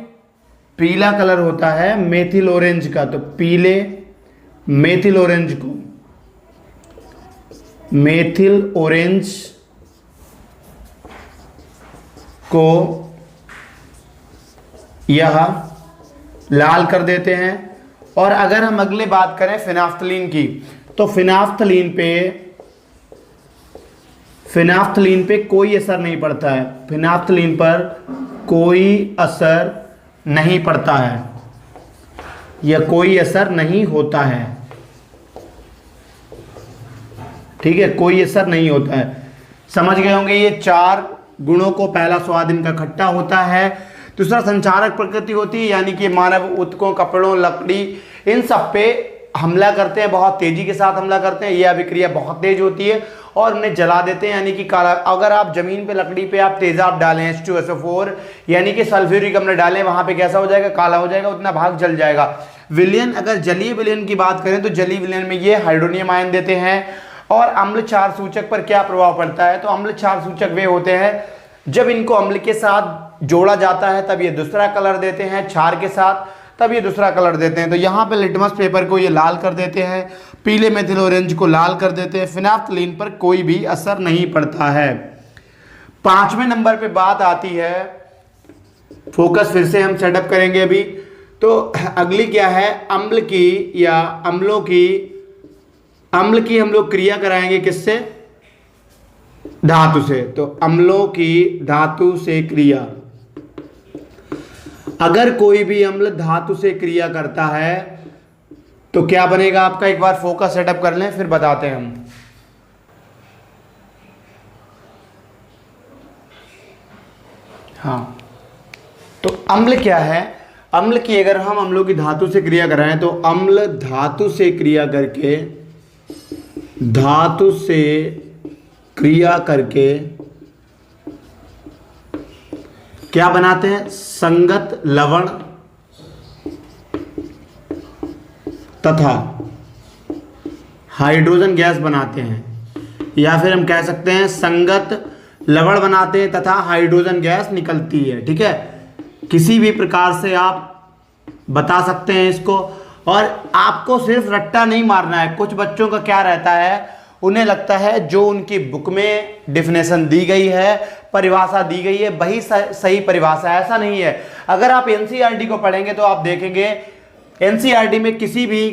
पीला कलर होता है मेथिल ऑरेंज का, तो पीले मेथिल ऑरेंज को, मेथिल ऑरेंज को यह लाल कर देते हैं। और अगर हम अगले बात करें फिनाफ्थलीन की, तो फिनाफ्थलीन पे कोई असर नहीं पड़ता है, फिनाफ्थलीन पर कोई असर नहीं पड़ता है, या कोई असर नहीं होता है। ठीक है, कोई असर नहीं होता है। समझ गए होंगे ये 4 गुणों को। पहला स्वाद इनका खट्टा होता है, दूसरा संचारक प्रकृति होती है, यानी कि मानव उत्तकों, कपड़ों, लकड़ी, इन सब पे हमला करते हैं, बहुत तेजी के साथ हमला करते हैं। ये अभिक्रिया बहुत तेज होती है और उन्हें जला देते हैं, यानी कि काला। अगर आप जमीन पे लकड़ी पे आप तेजाब डालें H2SO4 यानी कि सल्फ्यूरिक अम्ल डालें, वहां पे कैसा हो जाएगा, काला हो जाएगा, उतना भाग जल जाएगा। विलयन, अगर जलीय विलयन की बात करें तो जलीय विलयन में ये हाइड्रोनियम आयन देते हैं। और अम्ल क्षार सूचक पर क्या प्रभाव पड़ता है, तो अम्ल क्षार सूचक वे होते हैं जब इनको अम्ल के साथ जोड़ा जाता है तब ये दूसरा कलर देते हैं, क्षार के साथ तब ये दूसरा कलर देते हैं। तो यहाँ पे लिटमस पेपर को ये लाल कर देते हैं, पीले मेथिल ऑरेंज को लाल कर देते हैं, फिनाफ्थलीन पर कोई भी असर नहीं पड़ता है। 5वें नंबर पे बात आती है, फोकस फिर से हम सेटअप करेंगे अभी। तो अगली क्या है, अम्ल की या अम्लों की, अम्ल की हम लोग क्रिया कराएंगे किससे, धातु से। तो अम्लों की धातु से क्रिया, अगर कोई भी अम्ल धातु से क्रिया करता है तो क्या बनेगा आपका, एक बार फोकस सेटअप कर लें फिर बताते हैं हम। हाँ, तो अम्ल क्या है, अम्ल की अगर हम अम्लों की धातु से क्रिया कराएं तो अम्ल धातु से क्रिया करके, धातु से क्रिया करके क्या बनाते हैं, संगत लवण तथा हाइड्रोजन गैस बनाते हैं, या फिर हम कह सकते हैं संगत लवण बनाते हैं तथा हाइड्रोजन गैस निकलती है। ठीक है, किसी भी प्रकार से आप बता सकते हैं इसको। और आपको सिर्फ रट्टा नहीं मारना है। कुछ बच्चों का क्या रहता है, उन्हें लगता है जो उनकी बुक में डिफिनेशन दी गई है, परिभाषा दी गई है, वही सही परिभाषा है। ऐसा नहीं है। अगर आप एनसीईआरटी को पढ़ेंगे तो आप देखेंगे एनसीईआरटी में किसी भी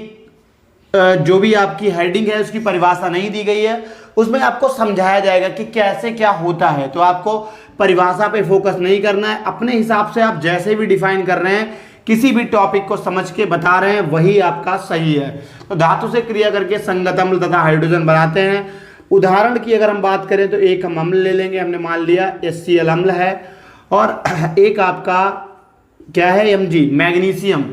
जो भी आपकी हेडिंग है उसकी परिभाषा नहीं दी गई है, उसमें आपको समझाया जाएगा कि कैसे क्या होता है। तो आपको परिभाषा पे फोकस नहीं करना है, अपने हिसाब से आप जैसे भी डिफाइन कर रहे हैं, किसी भी टॉपिक को समझ के बता रहे हैं, वही आपका सही है। तो धातु से क्रिया करके संगत अम्ल तथा हाइड्रोजन बनाते हैं। उदाहरण की अगर हम बात करें तो एक हम अम्ल ले लेंगे, हमने मान लिया HCl अम्ल है, और एक आपका क्या है, Mg मैग्नीशियम,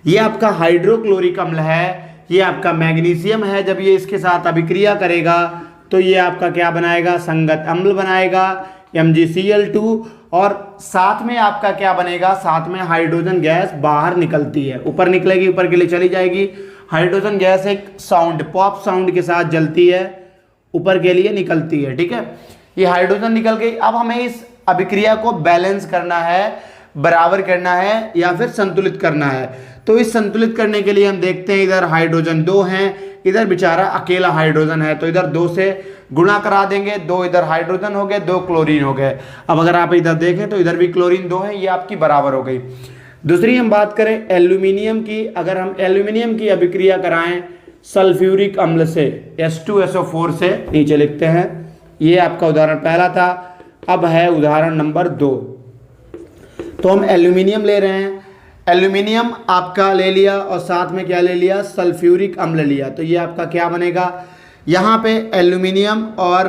ये आपका हाइड्रोक्लोरिक अम्ल है, ये आपका मैग्नीशियम है। जब ये इसके साथ अभिक्रिया करेगा तो ये आपका क्या बनाएगा, संगत अम्ल बनाएगा MgCl2, और साथ में आपका क्या बनेगा, साथ में हाइड्रोजन गैस बाहर निकलती है, ऊपर निकलेगी, ऊपर के लिए चली जाएगी। हाइड्रोजन गैस एक साउंड, पॉप साउंड के साथ जलती है, ऊपर के लिए निकलती है। ठीक है, ये हाइड्रोजन निकल गई। अब हमें इस अभिक्रिया को बैलेंस करना है, बराबर करना है, या फिर संतुलित करना है। तो इस संतुलित करने के लिए हम देखते हैं, इधर हाइड्रोजन 2 हैं, इधर बेचारा अकेला हाइड्रोजन है, तो इधर 2 से गुणा करा देंगे, 2 इधर हाइड्रोजन हो गए, 2 क्लोरीन हो गए। अब अगर आप इधर देखें तो इधर भी क्लोरीन 2 है, ये आपकी बराबर हो गई। दूसरी हम बात करें एल्यूमिनियम की, अगर हम एल्यूमिनियम की अभिक्रिया कराएं सल्फ्यूरिक अम्ल से, H2SO4 से, नीचे लिखते हैं। ये आपका उदाहरण पहला था, अब है उदाहरण नंबर 2। तो हम एल्यूमिनियम ले रहे हैं, एल्यूमिनियम आपका ले लिया और साथ में क्या ले लिया, सल्फ्यूरिक अम्ल लिया। तो ये आपका क्या बनेगा, यहाँ पे एल्यूमिनियम और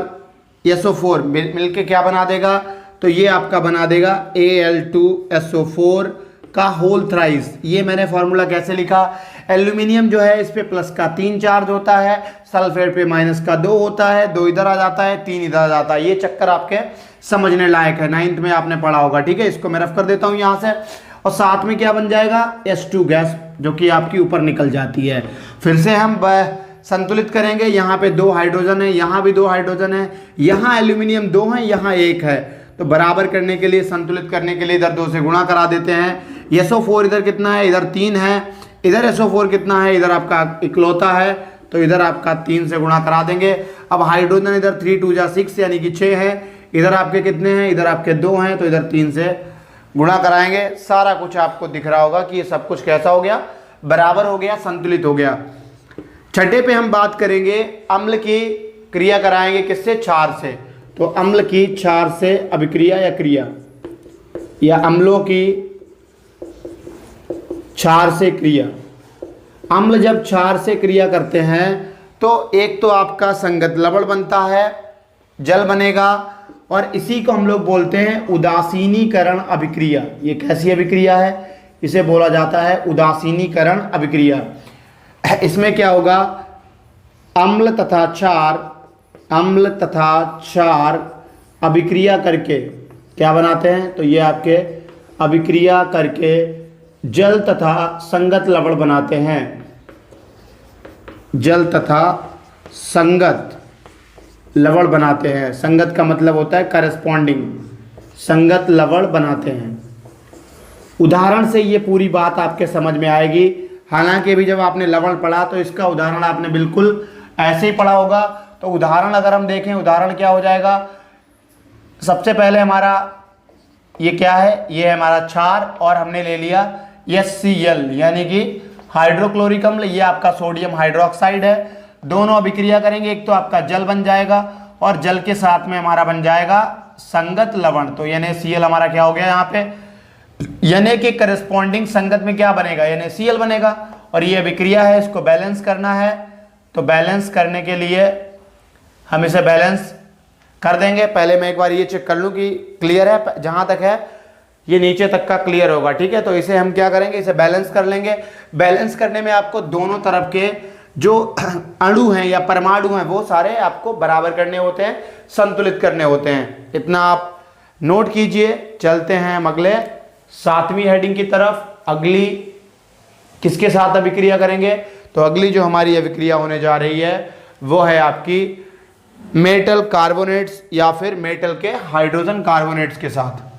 SO4 मिलके क्या बना देगा, तो ये आपका बना देगा Al2SO4 का होल थ्राइस। ये मैंने फॉर्मूला कैसे लिखा, एल्यूमिनियम जो है इस पे प्लस का 3 चार्ज होता है, सल्फेट पे माइनस का 2 होता है, 2 इधर आ जाता है, 3 इधर आ जाता है। ये चक्कर आपके समझने लायक है, 9th में आपने पढ़ा होगा। ठीक है, इसको मैं रफ कर देता हूँ यहाँ से। और साथ में क्या बन जाएगा, H2 गैस, जो कि आपकी ऊपर निकल जाती है। फिर से हम संतुलित करेंगे, यहाँ पे 2 हाइड्रोजन है, यहाँ भी 2 हाइड्रोजन है, यहाँ एल्यूमिनियम 2 है, यहाँ 1 है। तो बराबर करने के लिए, संतुलित करने के लिए इधर 2 से गुणा करा देते हैं। SO4 इधर कितना है, इधर 3 है, इधर SO4 कितना है, इधर आपका इकलौता है, तो इधर आपका 3 से गुणा करा देंगे। अब हाइड्रोजन इधर 3 2 जा 6 यानी कि 6 है, इधर आपके कितने हैं, इधर आपके 2 हैं, तो इधर 3 से गुणा कराएंगे। सारा कुछ आपको दिख रहा होगा कि ये सब कुछ कैसा हो गया, बराबर हो गया, संतुलित हो गया। छठे पे हम बात करेंगे, अम्ल की क्रिया कराएंगे किससे, क्षार से। तो अम्ल की क्षार से अभिक्रिया या क्रिया, या अम्लों की क्षार से क्रिया। अम्ल जब क्षार से क्रिया करते हैं तो एक तो आपका संगत लवण बनता है, जल बनेगा, और इसी को हम लोग बोलते हैं उदासीनीकरण अभिक्रिया। ये कैसी अभिक्रिया है? इसे बोला जाता है उदासीनीकरण अभिक्रिया। इसमें क्या होगा? अम्ल तथा क्षार अभिक्रिया करके क्या बनाते हैं? तो ये आपके अभिक्रिया करके जल तथा संगत लवण बनाते हैं। जल तथा संगत लवण बनाते हैं। संगत का मतलब होता है करस्पॉन्डिंग, संगत लवण बनाते हैं। उदाहरण से ये पूरी बात आपके समझ में आएगी। हालांकि अभी जब आपने लवण पढ़ा तो इसका उदाहरण आपने बिल्कुल ऐसे ही पढ़ा होगा। तो उदाहरण अगर हम देखें, उदाहरण क्या हो जाएगा? सबसे पहले हमारा ये क्या है? ये है हमारा क्षार, और हमने ले लिया HCl यानी कि हाइड्रोक्लोरिक अम्ल। ये आपका सोडियम हाइड्रोक्साइड है। दोनों अभिक्रिया करेंगे, एक तो आपका जल बन जाएगा और जल के साथ में हमारा बन जाएगा संगत लवण। तो NaCl हमारा क्या हो गया? यहाँ पे Na के करस्पॉन्डिंग संगत में क्या बनेगा? NaCl बनेगा। और ये अभिक्रिया है, इसको बैलेंस करना है। तो बैलेंस करने के लिए हम इसे बैलेंस कर देंगे। पहले मैं एक बार ये चेक कर लूँ कि क्लियर है, जहाँ तक है ये नीचे तक का क्लियर होगा, ठीक है। तो इसे हम क्या करेंगे? इसे बैलेंस कर लेंगे। बैलेंस करने में आपको दोनों तरफ के जो अणु हैं या परमाणु हैं वो सारे आपको बराबर करने होते हैं, संतुलित करने होते हैं। इतना आप नोट कीजिए। चलते हैं हम अगले 7वीं हेडिंग की तरफ। अगली किसके साथ अभिक्रिया करेंगे? तो अगली जो हमारी अभिक्रिया होने जा रही है वो है आपकी मेटल कार्बोनेट्स या फिर मेटल के हाइड्रोजन कार्बोनेट्स के साथ।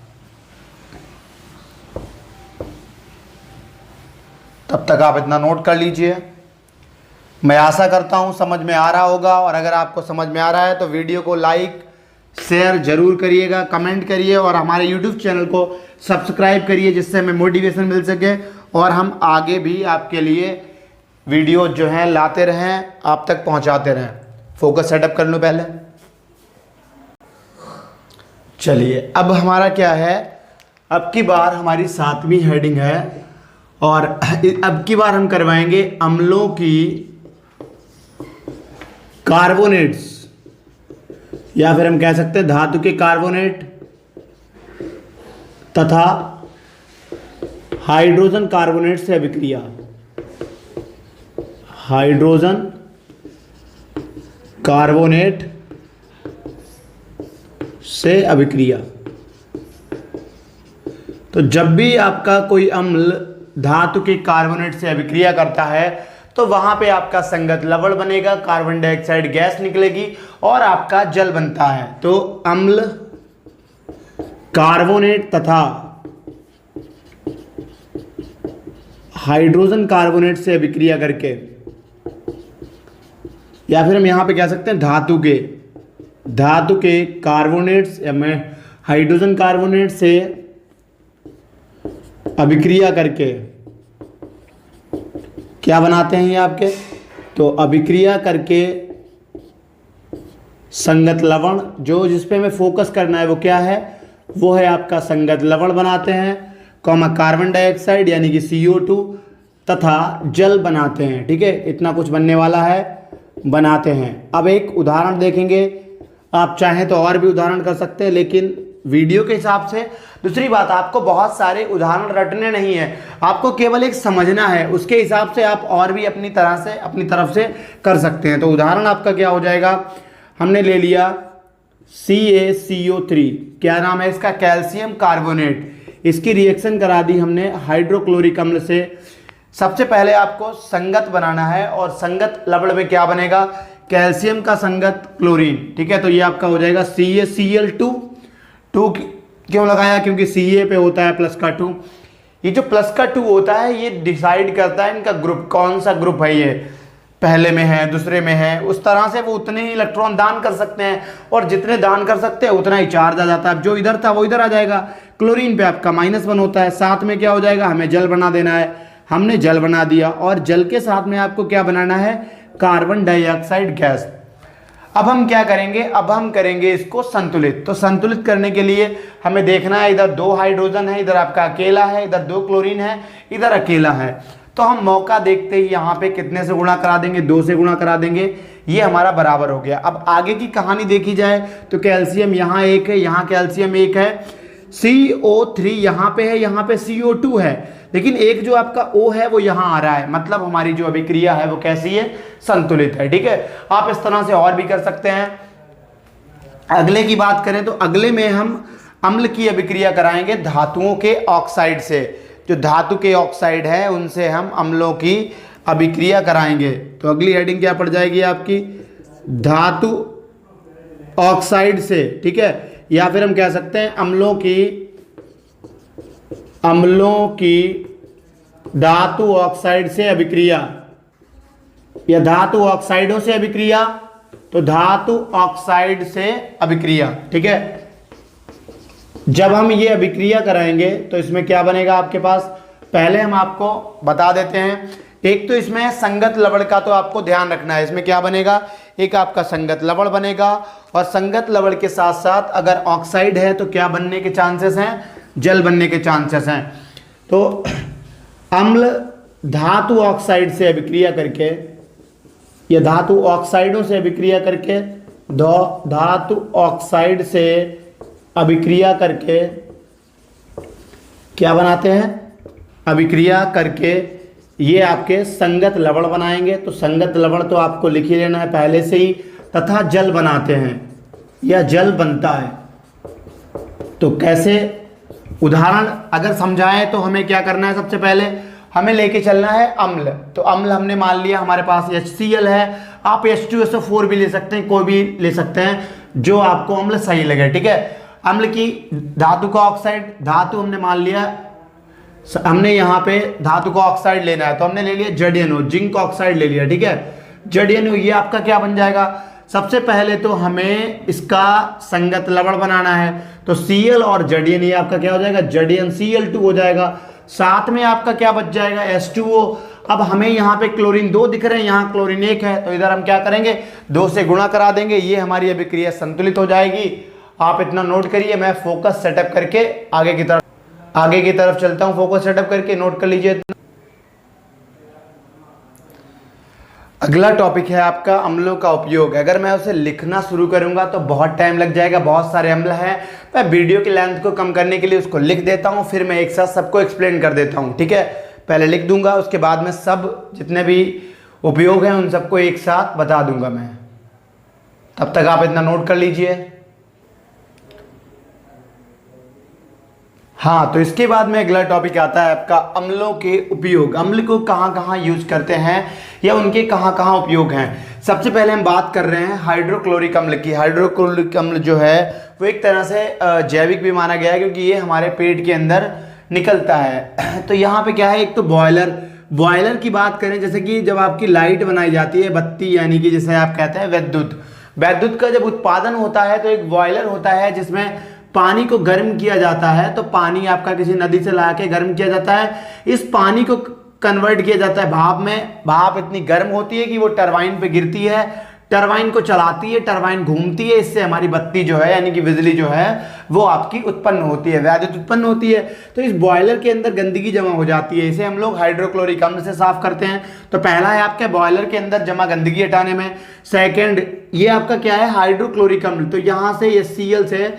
तब तक आप इतना नोट कर लीजिए। मैं आशा करता हूं समझ में आ रहा होगा, और अगर आपको समझ में आ रहा है तो वीडियो को लाइक शेयर जरूर करिएगा, कमेंट करिए, और हमारे यूट्यूब चैनल को सब्सक्राइब करिए, जिससे हमें मोटिवेशन मिल सके और हम आगे भी आपके लिए वीडियो जो हैं लाते रहें, आप तक पहुंचाते रहें। फोकस सेटअप कर लूँ पहले। चलिए, अब हमारा क्या है? अब की बार हमारी 7वीं हेडिंग है, और अब की बार हम करवाएंगे अम्लों की कार्बोनेट्स, या फिर हम कह सकते हैं धातु के कार्बोनेट तथा हाइड्रोजन कार्बोनेट से अभिक्रिया। हाइड्रोजन कार्बोनेट से अभिक्रिया। तो जब भी आपका कोई अम्ल धातु के कार्बोनेट से अभिक्रिया करता है तो वहां पे आपका संगत लवण बनेगा, कार्बन डाइऑक्साइड गैस निकलेगी और आपका जल बनता है। तो अम्ल कार्बोनेट तथा हाइड्रोजन कार्बोनेट से अभिक्रिया करके, या फिर हम यहां पे कह सकते हैं धातु के कार्बोनेट्स या मैं हाइड्रोजन कार्बोनेट से अभिक्रिया करके क्या बनाते हैं ये आपके? तो अभिक्रिया करके संगत लवण, जो जिसपे हमें फोकस करना है वो क्या है? वो है आपका संगत लवण बनाते हैं, कार्बन डाइऑक्साइड यानी कि CO2 तथा जल बनाते हैं। ठीक है, इतना कुछ बनने वाला है, बनाते हैं। अब एक उदाहरण देखेंगे, आप चाहें तो और भी उदाहरण कर सकते हैं, लेकिन वीडियो के हिसाब से। दूसरी बात, आपको बहुत सारे उदाहरण रटने नहीं है, आपको केवल एक समझना है, उसके हिसाब से आप और भी अपनी तरफ से कर सकते हैं। तो उदाहरण आपका क्या हो जाएगा? हमने ले लिया CaCO3, क्या नाम है इसका? Calcium carbonate. इसकी रिएक्शन करा दी हमने हाइड्रोक्लोरिक अम्ल से। सबसे पहले आपको संगत बनाना है, और संगत लवण में क्या बनेगा? कैल्शियम का संगत क्लोरीन। ठीक है, तो ये आपका हो जाएगा CaCl2। 2 क्यों लगाया? क्योंकि Ca पे होता है प्लस का 2। ये जो प्लस का 2 होता है ये डिसाइड करता है इनका ग्रुप, कौन सा ग्रुप है, ये पहले में है, दूसरे में है। उस तरह से वो उतने ही इलेक्ट्रॉन दान कर सकते हैं, और जितने दान कर सकते हैं उतना ही चार्ज आ जाता है। अब जो इधर था वो इधर आ जाएगा। क्लोरीन पे आपका -1 होता है। साथ में क्या हो जाएगा? हमें जल बना देना है, हमने जल बना दिया, और जल के साथ में आपको क्या बनाना है? Carbon dioxide gas. अब हम क्या करेंगे? अब हम करेंगे इसको संतुलित। तो संतुलित करने के लिए हमें देखना है, इधर 2 हाइड्रोजन है, इधर आपका अकेला है, इधर 2 क्लोरीन है, इधर अकेला है। तो हम मौका देखते ही यहाँ पे कितने से गुणा करा देंगे? 2 से गुणा करा देंगे। ये हमारा बराबर हो गया। अब आगे की कहानी देखी जाए तो कैल्शियम यहाँ एक है, यहाँ कैल्शियम एक है, CO3 यहाँ पे है, यहाँ पे CO2 है, लेकिन एक जो आपका O है वो यहाँ आ रहा है, मतलब हमारी जो अभिक्रिया है वो कैसी है, संतुलित है। ठीक है, आप इस तरह से और भी कर सकते हैं। अगले की बात करें तो अगले में हम अम्ल की अभिक्रिया कराएंगे धातुओं के ऑक्साइड से। जो धातु के ऑक्साइड है उनसे हम अम्लों की अभिक्रिया कराएंगे। तो अगली हेडिंग क्या पड़ जाएगी आपकी, धातु ऑक्साइड से। ठीक है, या फिर हम कह सकते हैं अम्लों की धातु ऑक्साइड से अभिक्रिया, या धातु ऑक्साइडों से अभिक्रिया, तो धातु ऑक्साइड से अभिक्रिया। ठीक है, जब हम ये अभिक्रिया कराएंगे तो इसमें क्या बनेगा आपके पास, पहले हम आपको बता देते हैं। एक तो इसमें संगत लवण का तो आपको ध्यान रखना है, इसमें क्या बनेगा, एक आपका संगत लवण बनेगा, और संगत लवण के साथ साथ अगर ऑक्साइड है तो क्या बनने के चांसेस हैं, जल बनने के चांसेस हैं। तो अम्ल धातु ऑक्साइड से अभिक्रिया करके, या धातु ऑक्साइडों से अभिक्रिया करके, धातु ऑक्साइड से अभिक्रिया करके क्या बनाते हैं, अभिक्रिया करके ये आपके संगत लवण बनाएंगे। तो संगत लवण तो आपको लिख ही लेना है पहले से ही, तथा जल बनाते हैं या जल बनता है। तो कैसे, उदाहरण अगर समझाएं तो हमें क्या करना है, सबसे पहले हमें लेके चलना है अम्ल। तो अम्ल हमने मान लिया हमारे पास HCl है, आप H2SO4 भी ले सकते हैं, कोई भी ले सकते हैं जो आपको अम्ल सही लगे। ठीक है, अम्ल की धातु का ऑक्साइड, धातु हमने मान लिया, हमने यहाँ पे धातु का ऑक्साइड लेना है तो हमने ले लिया ZnO, जिंक ऑक्साइड ले लिया। ठीक है, ZnO ये आपका क्या बन जाएगा, सबसे पहले तो हमें इसका संगत लवण बनाना है। तो Cl और Zn ये आपका क्या हो जाएगा, ZnCl2 हो जाएगा। साथ में आपका क्या बच जाएगा, H2O। अब हमें यहाँ पे क्लोरीन 2 दिख रहे हैं, यहाँ क्लोरीन 1 है, तो इधर हम क्या करेंगे, 2 से गुणा करा देंगे, ये हमारी अभिक्रिया संतुलित हो जाएगी। आप इतना नोट करिए, मैं फोकस सेटअप करके आगे की तरफ चलता हूं। फोकस सेटअप करके नोट कर लीजिए। अगला टॉपिक है आपका अम्लों का उपयोग। अगर मैं उसे लिखना शुरू करूंगा तो बहुत टाइम लग जाएगा, बहुत सारे अम्ल हैं। मैं वीडियो की लेंथ को कम करने के लिए उसको लिख देता हूं, फिर मैं एक साथ सबको एक्सप्लेन कर देता हूं। ठीक है, पहले लिख दूंगा, उसके बाद में सब जितने भी उपयोग हैं उन सबको एक साथ बता दूंगा मैं। तब तक आप इतना नोट कर लीजिए। हाँ, तो इसके बाद में अगला टॉपिक आता है आपका अम्लों के उपयोग। अम्ल को कहाँ कहाँ यूज करते हैं या उनके कहाँ कहाँ उपयोग हैं। सबसे पहले हम बात कर रहे हैं हाइड्रोक्लोरिक अम्ल की। हाइड्रोक्लोरिक अम्ल जो है वो एक तरह से जैविक भी माना गया है, क्योंकि ये हमारे पेट के अंदर निकलता है। तो यहाँ पे क्या है, एक तो बॉयलर की बात करें, जैसे कि जब आपकी लाइट बनाई जाती है, बत्ती यानी कि जिसे आप कहते हैं विद्युत का जब उत्पादन होता है तो एक बॉयलर होता है जिसमें पानी को गर्म किया जाता है। तो पानी आपका किसी नदी से ला के गर्म किया जाता है, इस पानी को कन्वर्ट किया जाता है भाप में। भाप इतनी गर्म होती है कि वो टरबाइन पे गिरती है, टरबाइन को चलाती है, टरबाइन घूमती है, इससे हमारी बत्ती जो है यानी कि बिजली जो है वो आपकी उत्पन्न होती है, विद्युत उत्पन्न होती है। तो इस बॉयलर के अंदर गंदगी जमा हो जाती है, इसे हम लोग हाइड्रोक्लोरिक अम्ल से साफ करते हैं। तो पहला है आपके बॉयलर के अंदर जमा गंदगी हटाने में। सेकेंड ये आपका क्या है, हाइड्रोक्लोरिक अम्ल। तो यहाँ से ये Cl से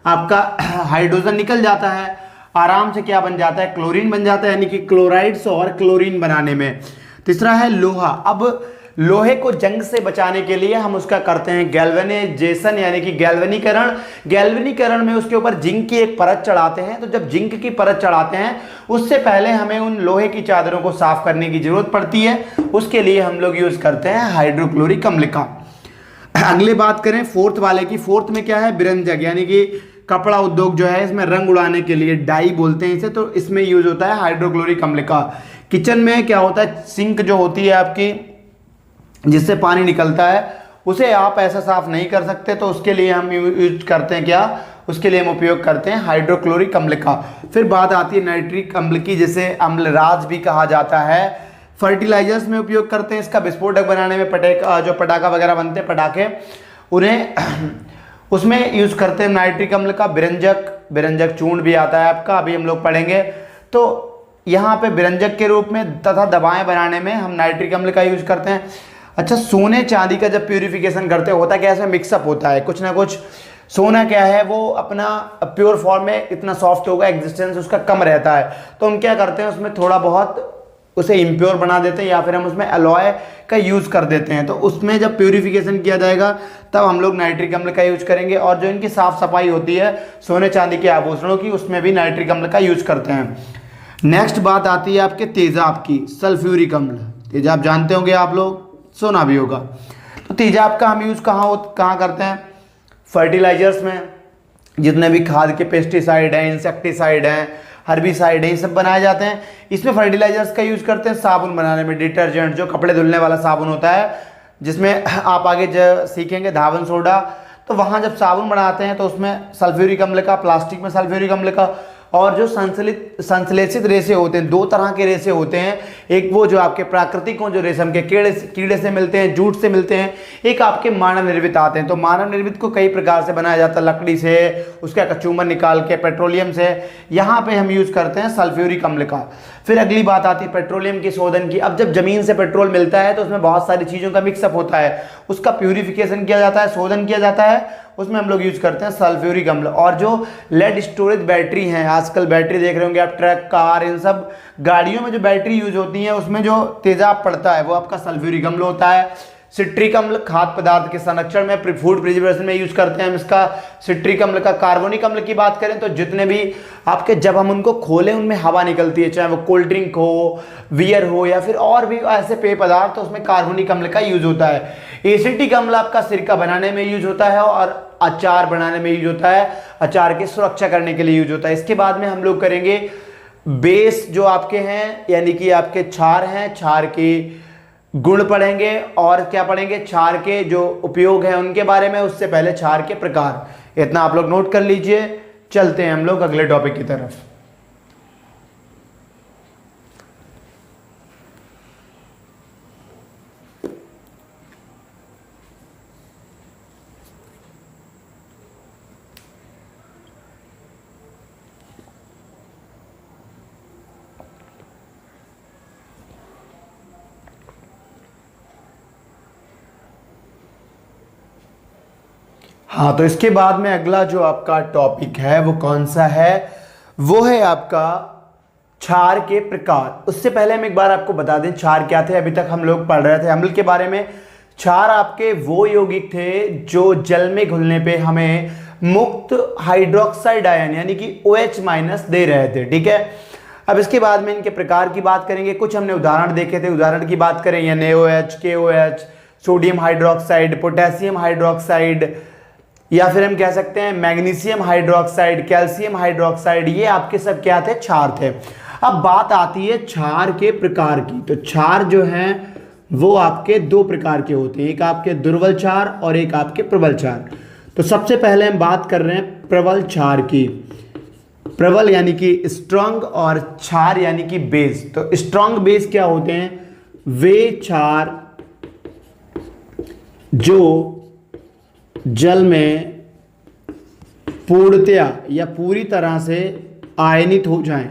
आपका हाइड्रोजन निकल जाता है, आराम से क्या बन जाता है, क्लोरीन बन जाता है, यानी कि क्लोराइड्स और क्लोरीन बनाने में। तीसरा है लोहा। अब लोहे को जंग से बचाने के लिए हम उसका करते हैं गैल्वेनाइजेशन यानी कि गैल्वेनीकरण में उसके ऊपर जिंक की एक परत चढ़ाते हैं। तो जब जिंक की परत चढ़ाते हैं उससे पहले हमें उन लोहे की चादरों को साफ करने की जरूरत पड़ती है, उसके लिए हम लोग यूज करते हैं हाइड्रोक्लोरिक अम्ल का। अगले बात करें फोर्थ वाले की। फोर्थ में क्या है, बिरंजक यानी कि कपड़ा उद्योग जो है इसमें रंग उड़ाने के लिए डाई बोलते हैं इसे, तो इसमें यूज होता है हाइड्रोक्लोरिक अम्ल का। किचन में क्या होता है, सिंक जो होती है आपकी जिससे पानी निकलता है उसे आप ऐसा साफ नहीं कर सकते, तो उसके लिए हम यूज करते हैं क्या, उसके लिए हम उपयोग करते हैं हाइड्रोक्लोरिक अम्ल का। फिर बात आती है नाइट्रिक अम्ल की, जिसे अम्लराज भी कहा जाता है। फर्टिलाइजर्स में उपयोग करते हैं इसका, विस्फोटक बनाने में, जो पटाखा वगैरह बनते हैं पटाखे उन्हें उसमें यूज करते हैं नाइट्रिक अम्ल का। बिरंजक चूर्ण भी आता है आपका, अभी हम लोग पढ़ेंगे। तो यहाँ पे बिरंजक के रूप में तथा दवाएं बनाने में हम नाइट्रिक अम्ल का यूज करते हैं। अच्छा, सोने चांदी का जब प्यूरिफिकेशन करते हैं होता क्या है, इसमें मिक्सअप होता है कुछ ना कुछ। सोना क्या है, वो अपना प्योर फॉर्म में इतना सॉफ्ट होगा, एग्जिस्टेंस उसका कम रहता है, तो हम क्या करते हैं उसमें थोड़ा बहुत उसे इम्प्योर बना देते हैं या फिर हम उसमें अलॉय का यूज़ कर देते हैं। तो उसमें जब प्यूरिफिकेशन किया जाएगा तब हम लोग नाइट्रिक अम्ल का यूज़ करेंगे। और जो इनकी साफ सफाई होती है सोने चांदी के आभूषणों की, उसमें भी नाइट्रिक अम्ल का यूज़ करते हैं। नेक्स्ट बात आती है आपके तेजाब की, सल्फ्यूरिक अम्ल। तेजाब जानते होंगे आप लोग, सुना भी होगा। तो तेजाब का हम यूज़ कहाँ करते हैं, फर्टिलाइजर्स में, जितने भी खाद के पेस्टिसाइड हैं, इंसेक्टिसाइड हैं, हर्बिसाइड है, ये सब बनाए जाते हैं। इसमें फर्टिलाइजर्स का यूज करते हैं साबुन बनाने में, डिटर्जेंट जो कपड़े धुलने वाला साबुन होता है, जिसमें आप आगे सीखेंगे धावन सोडा। तो वहाँ जब साबुन बनाते हैं तो उसमें सल्फ्यूरिक अम्ल का, प्लास्टिक में सल्फ्यूरिक अम्ल का, और जो संश्लेषित रेशे होते हैं, दो तरह के रेशे होते हैं। एक वो जो आपके प्राकृतिक हो, जो रेशम के कीड़े से मिलते हैं, जूट से मिलते हैं। एक आपके मानव निर्मित आते हैं। तो मानव निर्मित को कई प्रकार से बनाया जाता है, लकड़ी से, उसका कचूमर निकाल के, पेट्रोलियम से। यहाँ पे हम यूज करते हैं सल्फ्यूरिक अम्ल का। फिर अगली बात आती है पेट्रोलियम की शोधन की। अब जब जमीन से पेट्रोल मिलता है तो उसमें बहुत सारी चीज़ों का मिक्सअप होता है, उसका प्यूरिफिकेशन किया जाता है, शोधन किया जाता है, उसमें हम लोग यूज करते हैं सल्फ्यूरिक अम्ल। और जो लेड स्टोरेज बैटरी हैं, आजकल बैटरी देख रहे होंगे आप, ट्रक, कार, इन सब गाड़ियों में जो बैटरी यूज होती है उसमें जो तेजाब पड़ता है वो आपका सल्फ्यूरिक अम्ल होता है। सिट्रिक अम्ल खाद्य पदार्थ के संरक्षण में, फूड प्रिजर्वेशन में यूज करते हैं हम इसका सिट्रिक अम्ल का। कार्बोनिक अम्ल की बात करें तो जितने भी आपके, जब हम उनको खोलें उनमें हवा निकलती है, चाहे वो कोल्ड ड्रिंक हो, बियर हो, या फिर और भी ऐसे पेय पदार्थ, तो उसमें कार्बोनिक अम्ल का यूज होता है। एसिटिक अम्ल आपका सिरका बनाने में यूज होता है और अचार बनाने में यूज होता है, अचार की सुरक्षा करने के लिए यूज होता है। इसके बाद में हम लोग करेंगे बेस जो आपके हैं, यानी कि आपके क्षार हैं, क्षार की गुण पढ़ेंगे और क्या पढ़ेंगे, क्षार के जो उपयोग है उनके बारे में। उससे पहले क्षार के प्रकार, इतना आप लोग नोट कर लीजिए। चलते हैं हम लोग अगले टॉपिक की तरफ। हाँ, तो इसके बाद में अगला जो आपका टॉपिक है वो कौन सा है, वो है आपका क्षार के प्रकार। उससे पहले हम एक बार आपको बता दें क्षार क्या थे। अभी तक हम लोग पढ़ रहे थे अम्ल के बारे में। क्षार आपके वो यौगिक थे जो जल में घुलने पे हमें मुक्त हाइड्रोक्साइड आयन यानी कि OH- दे रहे थे, ठीक है। अब इसके बाद में इनके प्रकार की बात करेंगे। कुछ हमने उदाहरण देखे थे, उदाहरण की बात करें NaOH, KOH, sodium hydroxide, potassium hydroxide, या फिर हम कह सकते हैं मैग्नीशियम हाइड्रोक्साइड, कैल्शियम हाइड्रोक्साइड, ये आपके सब क्या थे, क्षार थे। अब बात आती है क्षार के प्रकार की। तो क्षार जो हैं वो आपके दो प्रकार के होते हैं, एक आपके दुर्बल क्षार और एक आपके प्रबल क्षार। तो सबसे पहले हम बात कर रहे हैं प्रबल क्षार की। प्रबल यानी कि स्ट्रांग और क्षार यानी कि बेस। तो स्ट्रांग बेस क्या होते हैं, वे क्षार जो जल में पूर्णतया या पूरी तरह से आयनित हो जाएं।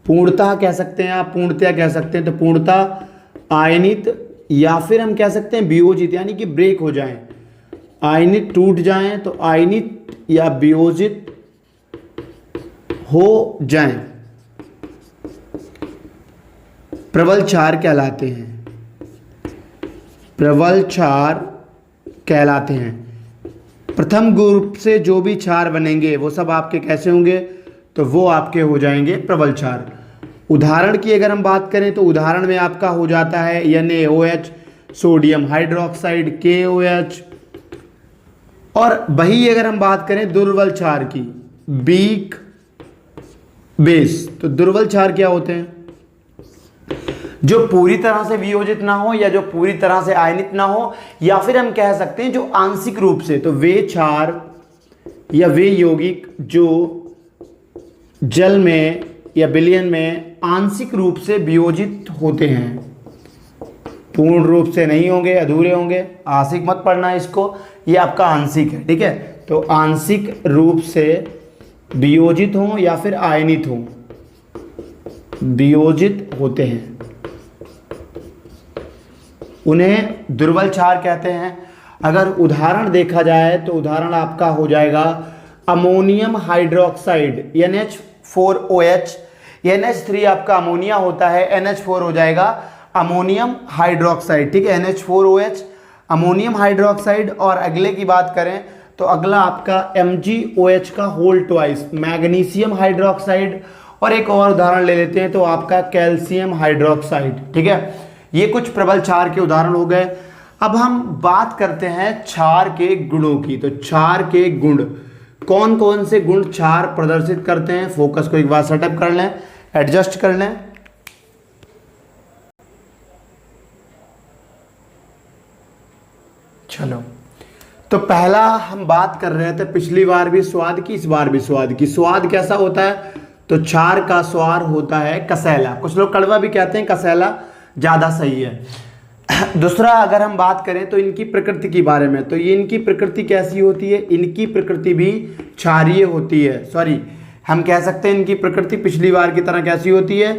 पूर्णतः कह सकते हैं आप, पूर्णतया कह सकते हैं, तो पूर्णतः आयनित, या फिर हम कह सकते हैं वियोजित यानी कि ब्रेक हो जाएं, आयनित टूट जाएं, तो आयनित या वियोजित हो जाएं, प्रबल क्षार कहलाते हैं। प्रबल क्षार कहलाते हैं। प्रथम ग्रुप से जो भी क्षार बनेंगे वो सब आपके कैसे होंगे, तो वो आपके हो जाएंगे प्रबल क्षार। उदाहरण की अगर हम बात करें तो उदाहरण में आपका हो जाता है NaOH, सोडियम हाइड्रोक्साइड, KOH। और वही अगर हम बात करें दुर्बल क्षार की, वीक बेस। तो दुर्बल क्षार क्या होते हैं, जो पूरी तरह से वियोजित ना हो या जो पूरी तरह से आयनित ना हो, या फिर हम कह सकते हैं जो आंशिक रूप से। तो वे क्षार या वे यौगिक जो जल में या विलयन में आंशिक रूप से वियोजित होते हैं, पूर्ण रूप से नहीं होंगे, अधूरे होंगे। आंशिक मत पढ़ना इसको, ये आपका आंशिक है, ठीक है। तो आंशिक रूप से वियोजित हों या फिर आयनित हों, वियोजित होते हैं, उन्हें दुर्बल क्षार कहते हैं। अगर उदाहरण देखा जाए तो उदाहरण आपका हो जाएगा अमोनियम हाइड्रोक्साइड NH4OH। NH3 आपका अमोनिया होता है, NH4 हो जाएगा अमोनियम हाइड्रोक्साइड, ठीक है, NH4OH अमोनियम हाइड्रोक्साइड। और अगले की बात करें तो अगला आपका MgOH का होल ट्वाइस मैग्नीशियम हाइड्रोक्साइड। और एक और उदाहरण ले लेते हैं तो आपका कैल्शियम हाइड्रोक्साइड, ठीक है। ये कुछ प्रबल क्षार के उदाहरण हो गए। अब हम बात करते हैं क्षार के गुणों की। तो क्षार के गुण, कौन कौन से गुण क्षार प्रदर्शित करते हैं? फोकस को एक बार सेटअप कर लें, एडजस्ट कर लें। चलो, तो पहला हम बात कर रहे थे पिछली बार भी स्वाद की, इस बार भी स्वाद की। स्वाद कैसा होता है? तो क्षार का स्वाद होता है कसैला, कुछ लोग कड़वा भी कहते हैं, कसैला ज़्यादा सही है। दूसरा अगर हम बात करें तो इनकी प्रकृति के बारे में, तो ये इनकी प्रकृति कैसी होती है? इनकी प्रकृति भी क्षारीय होती है। सॉरी, हम कह सकते हैं इनकी प्रकृति पिछली बार की तरह कैसी होती है?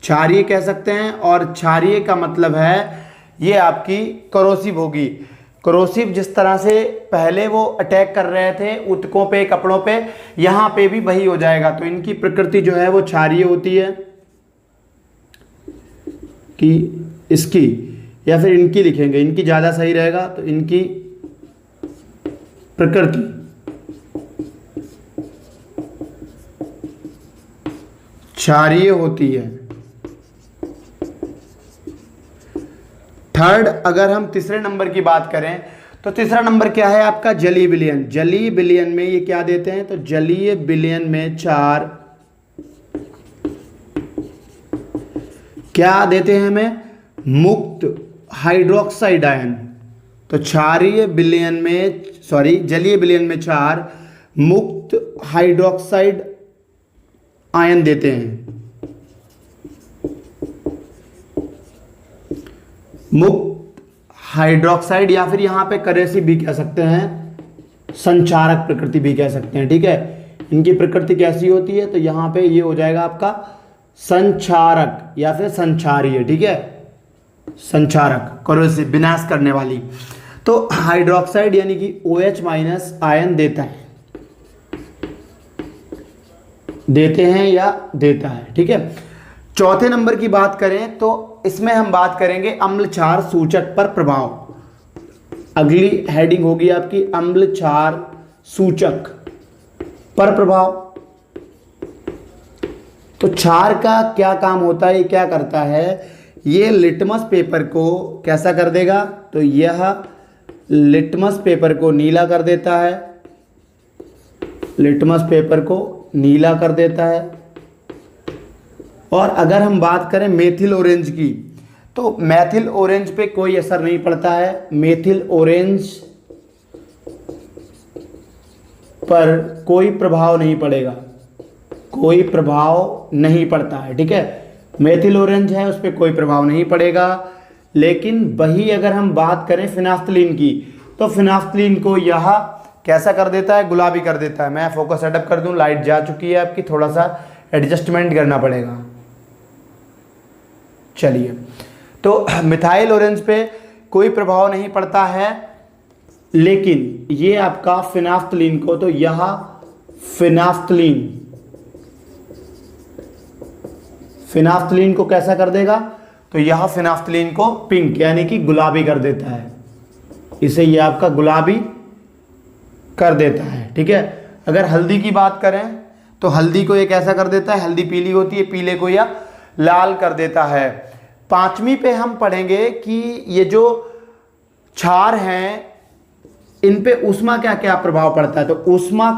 क्षारीय कह सकते हैं। और क्षारीय का मतलब है ये आपकी करोसिव होगी। करोसिव जिस तरह से पहले वो अटैक कर रहे थे ऊतकों पे, कपड़ों पे, यहाँ पे भी वही हो जाएगा। तो इनकी प्रकृति जो है वो क्षारीय होती है कि इसकी, या फिर इनकी लिखेंगे, इनकी ज़्यादा सही रहेगा। तो इनकी प्रकृति क्षारीय होती है। थर्ड, अगर हम तीसरे नंबर की बात करें तो तीसरा नंबर क्या है आपका? जलीय विलयन। जलीय विलयन में ये क्या देते हैं? तो जलीय विलयन में क्षार क्या देते हैं हमें? मुक्त हाइड्रोक्साइड आयन। तो क्षारीय विलयन में, सॉरी, जलीय विलयन में क्षार मुक्त हाइड्रोक्साइड आयन देते हैं। मुक्त हाइड्रोक्साइड, या फिर यहां पे करेसिव भी कह सकते हैं, संचारक प्रकृति भी कह सकते हैं, ठीक है। इनकी प्रकृति कैसी होती है? तो यहां पे ये हो जाएगा आपका संचारक या फिर संचारीय, ठीक है, संचारक, करोसिव, विनाश करने वाली। तो हाइड्रोक्साइड यानी कि OH माइनस आयन देता है, देते हैं या देता है, ठीक है। चौथे नंबर की बात करें तो इसमें हम बात करेंगे अम्ल क्षार सूचक पर प्रभाव। अगली हेडिंग होगी आपकी अम्ल क्षार सूचक पर प्रभाव। तो क्षार का क्या काम होता है, ये क्या करता है? ये लिटमस पेपर को कैसा कर देगा? तो यह लिटमस पेपर को नीला कर देता है, लिटमस पेपर को नीला कर देता है। और अगर हम बात करें मेथिल ऑरेंज की, तो मेथिल ऑरेंज पे कोई असर नहीं पड़ता है। मेथिल ऑरेंज पर कोई प्रभाव नहीं पड़ेगा, कोई प्रभाव नहीं पड़ता है, ठीक है। मेथिल ऑरेंज है, उस पर कोई प्रभाव नहीं पड़ेगा। लेकिन वही अगर हम बात करें फिनाफ्थलीन की, तो फिनाफ्थलीन को यह कैसा कर देता है? गुलाबी कर देता है। मैं फोकस सेटअप कर दूं, लाइट जा चुकी है आपकी, थोड़ा सा एडजस्टमेंट करना पड़ेगा। चलिए, तो मिथाइल ऑरेंज पे कोई प्रभाव नहीं पड़ता है, लेकिन ये आपका फिनाफ्थलीन को, तो यह फिनाफ्थलीन को कैसा कर देगा? तो यह फिनाफ्थलीन को पिंक यानी कि गुलाबी कर देता है, इसे ये आपका गुलाबी कर देता है, ठीक है। अगर हल्दी की बात करें तो हल्दी को ये कैसा कर देता है? हल्दी पीली होती है, पीले को यह लाल कर देता है। पांचवी पे हम पढ़ेंगे कि ये जो क्षार हैं इन पे ऊष्मा क्या क्या प्रभाव पड़ता है। तो ऊष्मा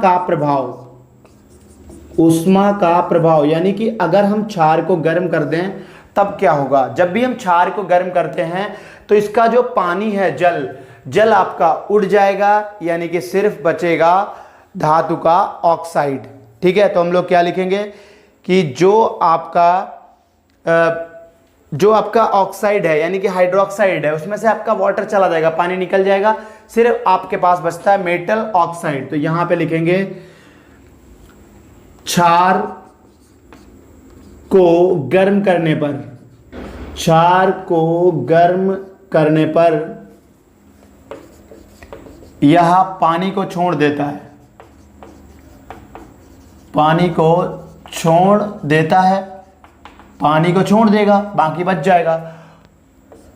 का प्रभाव यानी कि अगर हम क्षार को गर्म कर दें तब क्या होगा? जब भी हम क्षार को गर्म करते हैं तो इसका जो पानी है, जल आपका उड़ जाएगा, यानी कि सिर्फ बचेगा धातु का ऑक्साइड, ठीक है। तो हम लोग क्या लिखेंगे कि जो आपका ऑक्साइड है यानी कि हाइड्रोक्साइड है, उसमें से आपका वाटर चला जाएगा, पानी निकल जाएगा, सिर्फ आपके पास बचता है मेटल ऑक्साइड। तो यहां पे लिखेंगे क्षार को गर्म करने पर, क्षार को गर्म करने पर यह पानी को छोड़ देता है, पानी को छोड़ देता है, पानी को छोड़ देगा, बाकी बच जाएगा।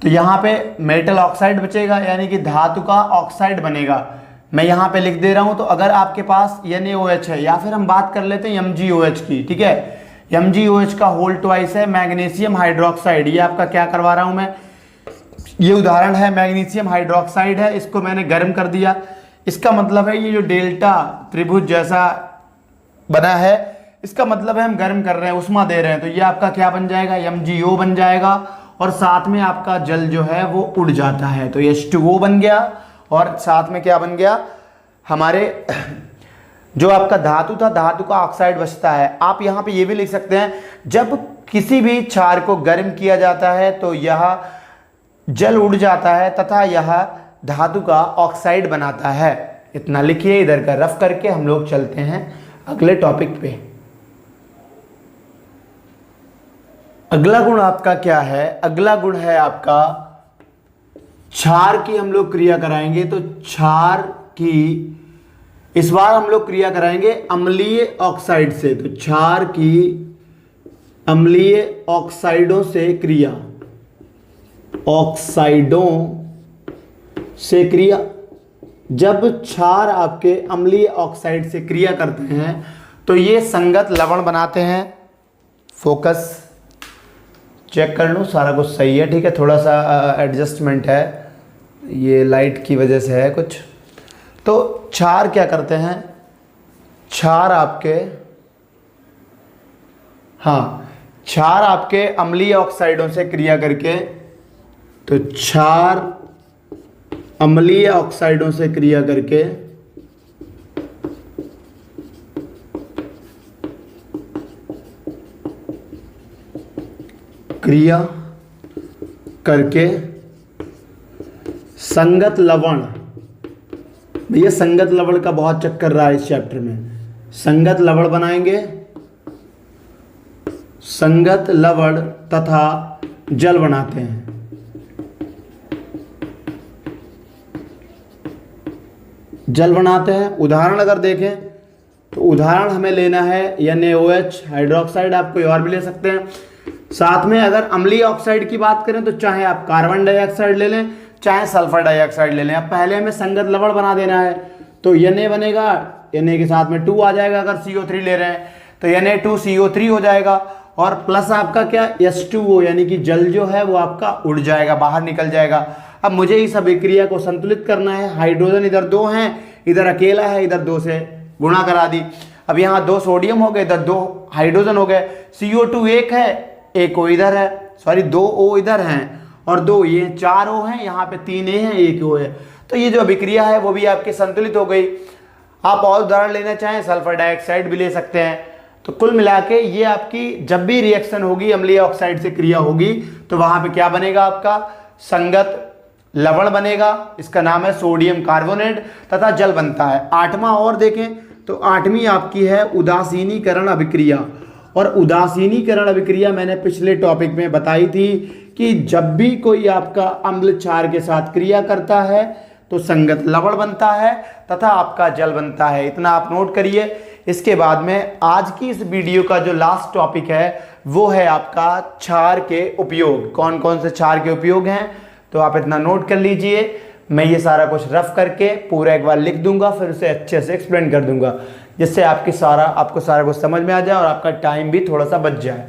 तो यहाँ पे मेटल ऑक्साइड बचेगा, यानी कि धातु का ऑक्साइड बनेगा। मैं यहाँ पे लिख दे रहा हूँ। तो अगर आपके पास NaOH है, या फिर हम बात कर लेते हैं MgOH की, ठीक है। MgOH का होल ट्वाइस है मैग्नीशियम हाइड्रोक्साइड। ये आपका क्या करवा रहा हूँ मैं, ये उदाहरण है, मैग्नीशियम हाइड्रोक्साइड है, इसको मैंने गर्म कर दिया। इसका मतलब है ये जो डेल्टा त्रिभुज जैसा बना है, इसका मतलब है हम गर्म कर रहे हैं, उष्मा दे रहे हैं। तो ये आपका क्या बन जाएगा, MgO बन जाएगा, और साथ में आपका जल जो है वो उड़ जाता है। तो H2O बन गया, और साथ में क्या बन गया, हमारे जो आपका धातु था, धातु का ऑक्साइड बचता है। आप यहाँ पे ये भी लिख सकते हैं, जब किसी भी क्षार को गर्म किया जाता है तो यह जल उड़ जाता है तथा यह धातु का ऑक्साइड बनाता है। इतना लिखिए, इधर का रफ करके हम लोग चलते हैं अगले टॉपिक पे। अगला गुण आपका क्या है, अगला गुण है आपका क्षार की हम लोग क्रिया कराएंगे। तो क्षार की इस बार हम लोग क्रिया कराएंगे अम्लीय ऑक्साइड से। तो क्षार की अम्लीय ऑक्साइडों से क्रिया, ऑक्साइडों से क्रिया। जब क्षार आपके अम्लीय ऑक्साइड से क्रिया करते हैं तो ये संगत लवण बनाते हैं। फोकस चेक कर लूँ, सारा कुछ सही है, ठीक है। थोड़ा सा एडजस्टमेंट है, ये लाइट की वजह से है कुछ। तो क्षार क्या करते हैं, क्षार आपके, हाँ, क्षार आपके अम्लीय ऑक्साइडों से क्रिया करके, तो क्षार अम्लीय ऑक्साइडों से क्रिया करके संगत लवण, भैया संगत लवण का बहुत चक्कर रहा है इस चैप्टर में। संगत लवण बनाएंगे, संगत लवण तथा जल बनाते हैं। जल बनाते हैं। उदाहरण अगर देखें तो उदाहरण हमें लेना है NaOH हाइड्रोक्साइड, आप कोई और भी ले सकते हैं। साथ में अगर अम्लीय ऑक्साइड की बात करें तो चाहे आप कार्बन डाइऑक्साइड ले लें, चाहे सल्फर डाइऑक्साइड ले लें। अब पहले हमें संगत लवण बना देना है, तो Na बनेगा, Na के साथ में 2 आ जाएगा। अगर CO3 ले रहे हैं तो Na2CO3 हो जाएगा, और प्लस आपका क्या, H2O, यानी कि जल जो है वो आपका उड़ जाएगा, बाहर निकल जाएगा। अब मुझे इस अभिक्रिया को संतुलित करना है। हाइड्रोजन इधर 2 हैं, इधर अकेला है, इधर 2 से गुणा करा दी। अब यहाँ 2 सोडियम हो गए, इधर 2 हाइड्रोजन हो गए। CO2 1 है, 1 O इधर है, सॉरी 2 O इधर हैं, और 2 ये 4 O हैं, यहाँ पे 3 A हैं, 1 O है। तो ये जो अभिक्रिया है वो भी आपकी संतुलित हो गई। आप और उदाहरण लेना चाहें, सल्फर डाइऑक्साइड भी ले सकते हैं। तो कुल मिला के ये आपकी जब भी रिएक्शन होगी, अम्लीय ऑक्साइड से क्रिया होगी, तो वहां पे क्या बनेगा, आपका संगत लवण बनेगा, इसका नाम है सोडियम कार्बोनेट, तथा जल बनता है। 8वां और देखें तो 8वीं आपकी है उदासीनीकरण अभिक्रिया। और उदासीनीकरण अभिक्रिया मैंने पिछले टॉपिक में बताई थी कि जब भी कोई आपका अम्ल क्षार के साथ क्रिया करता है तो संगत लवण बनता है तथा आपका जल बनता है। इतना आप नोट करिए। इसके बाद में आज की इस वीडियो का जो लास्ट टॉपिक है वो है आपका क्षार के उपयोग। कौन कौन से क्षार के उपयोग हैं, तो आप इतना नोट कर लीजिए। मैं ये सारा कुछ रफ करके पूरा एक बार लिख दूंगा, फिर उसे अच्छे से एक्सप्लेन कर दूंगा, जिससे आपको सारा कुछ समझ में आ जाए और आपका टाइम भी थोड़ा सा बच जाए,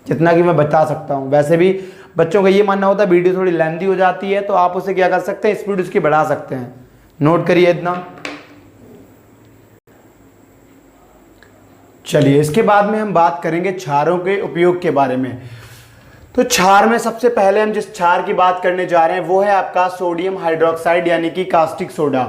जितना कि मैं बता सकता हूँ। वैसे भी बच्चों का ये मानना होता है वीडियो थोड़ी लेंथी हो जाती है, तो आप उसे क्या कर सकते हैं, स्पीड उसकी बढ़ा सकते हैं। नोट करिए इतना। चलिए, इसके बाद में हम बात करेंगे क्षारों के उपयोग के बारे में। तो क्षार में सबसे पहले हम जिस क्षार की बात करने जा रहे हैं वो है आपका सोडियम हाइड्रोक्साइड, यानी कि कास्टिक सोडा।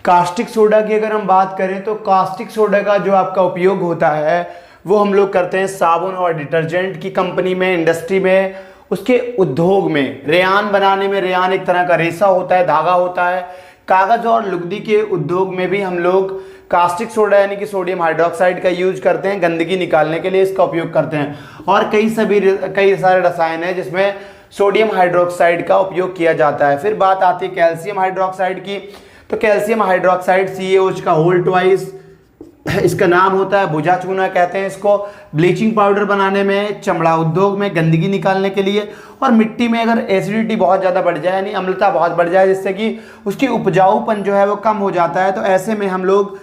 कास्टिक सोडा की अगर हम बात करें तो कास्टिक सोडा का जो आपका उपयोग होता है वो हम लोग करते हैं साबुन और डिटर्जेंट की कंपनी में, इंडस्ट्री में, उसके उद्योग में, रेयान बनाने में। रेयान एक तरह का रेशा होता है, धागा होता है। कागज और लुगदी के उद्योग में भी हम लोग कास्टिक सोडा यानी कि सोडियम हाइड्रोक्साइड का यूज करते हैं, गंदगी निकालने के लिए इसका उपयोग करते हैं। और कई सारे रसायन हैं जिसमें सोडियम हाइड्रोक्साइड का उपयोग किया जाता है। फिर बात आती है कैल्शियम हाइड्रोक्साइड की, तो कैल्शियम हाइड्रोक्साइड CaOH का होल ट्वाइस, इसका नाम होता है भुजा चूना कहते हैं इसको। ब्लीचिंग पाउडर बनाने में, चमड़ा उद्योग में गंदगी निकालने के लिए, और मिट्टी में अगर एसिडिटी बहुत ज़्यादा बढ़ जाए यानी अम्लता बहुत बढ़ जाए जिससे कि उसकी उपजाऊपन जो है वो कम हो जाता है, तो ऐसे में हम लोग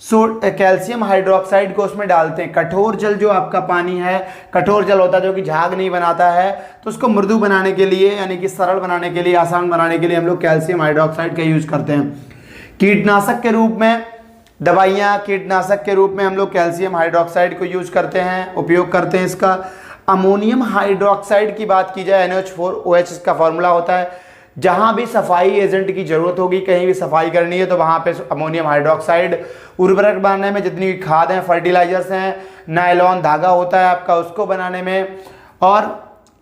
कैल्शियम हाइड्रोक्साइड को उसमें डालते हैं। कठोर जल जो आपका पानी है, कठोर जल होता है जो कि झाग नहीं बनाता है, तो उसको मृदु बनाने के लिए यानी कि सरल बनाने के लिए, आसान बनाने के लिए हम लोग कैल्शियम हाइड्रोक्साइड का यूज करते हैं। कीटनाशक के रूप में, दवाइयाँ कीटनाशक के रूप में हम लोग कैल्शियम हाइड्रोक्साइड को यूज करते हैं, उपयोग करते हैं इसका। अमोनियम हाइड्रोक्साइड की बात की जाए, NH4OH इसका फॉर्मूला होता है। जहाँ भी सफाई एजेंट की जरूरत होगी, कहीं भी सफाई करनी है, तो वहाँ पे अमोनियम हाइड्रोक्साइड, उर्वरक बनाने में जितनी भी खाद हैं, फर्टिलाइजर्स हैं, नायलॉन धागा होता है आपका उसको बनाने में, और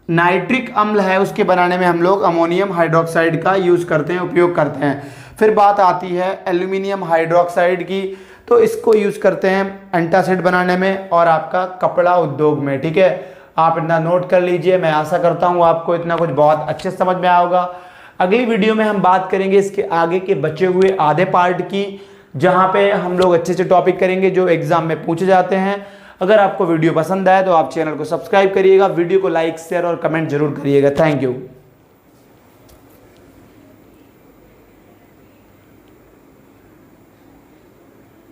नाइट्रिक अम्ल है उसके बनाने में हम लोग अमोनियम हाइड्रोक्साइड का यूज करते हैं, उपयोग करते हैं। फिर बात आती है एल्यूमिनियम हाइड्रोक्साइड की, तो इसको यूज करते हैं एंटासिड बनाने में और आपका कपड़ा उद्योग में। ठीक है, आप इतना नोट कर लीजिए। मैं आशा करता हूँ आपको इतना कुछ बहुत अच्छे समझ में आया होगा। अगली वीडियो में हम बात करेंगे इसके आगे के बचे हुए आधे पार्ट की, जहाँ पे हम लोग अच्छे से टॉपिक करेंगे जो एग्जाम में पूछे जाते हैं। अगर आपको वीडियो पसंद आए तो आप चैनल को सब्सक्राइब करिएगा, वीडियो को लाइक शेयर और कमेंट जरूर करिएगा। Thank you.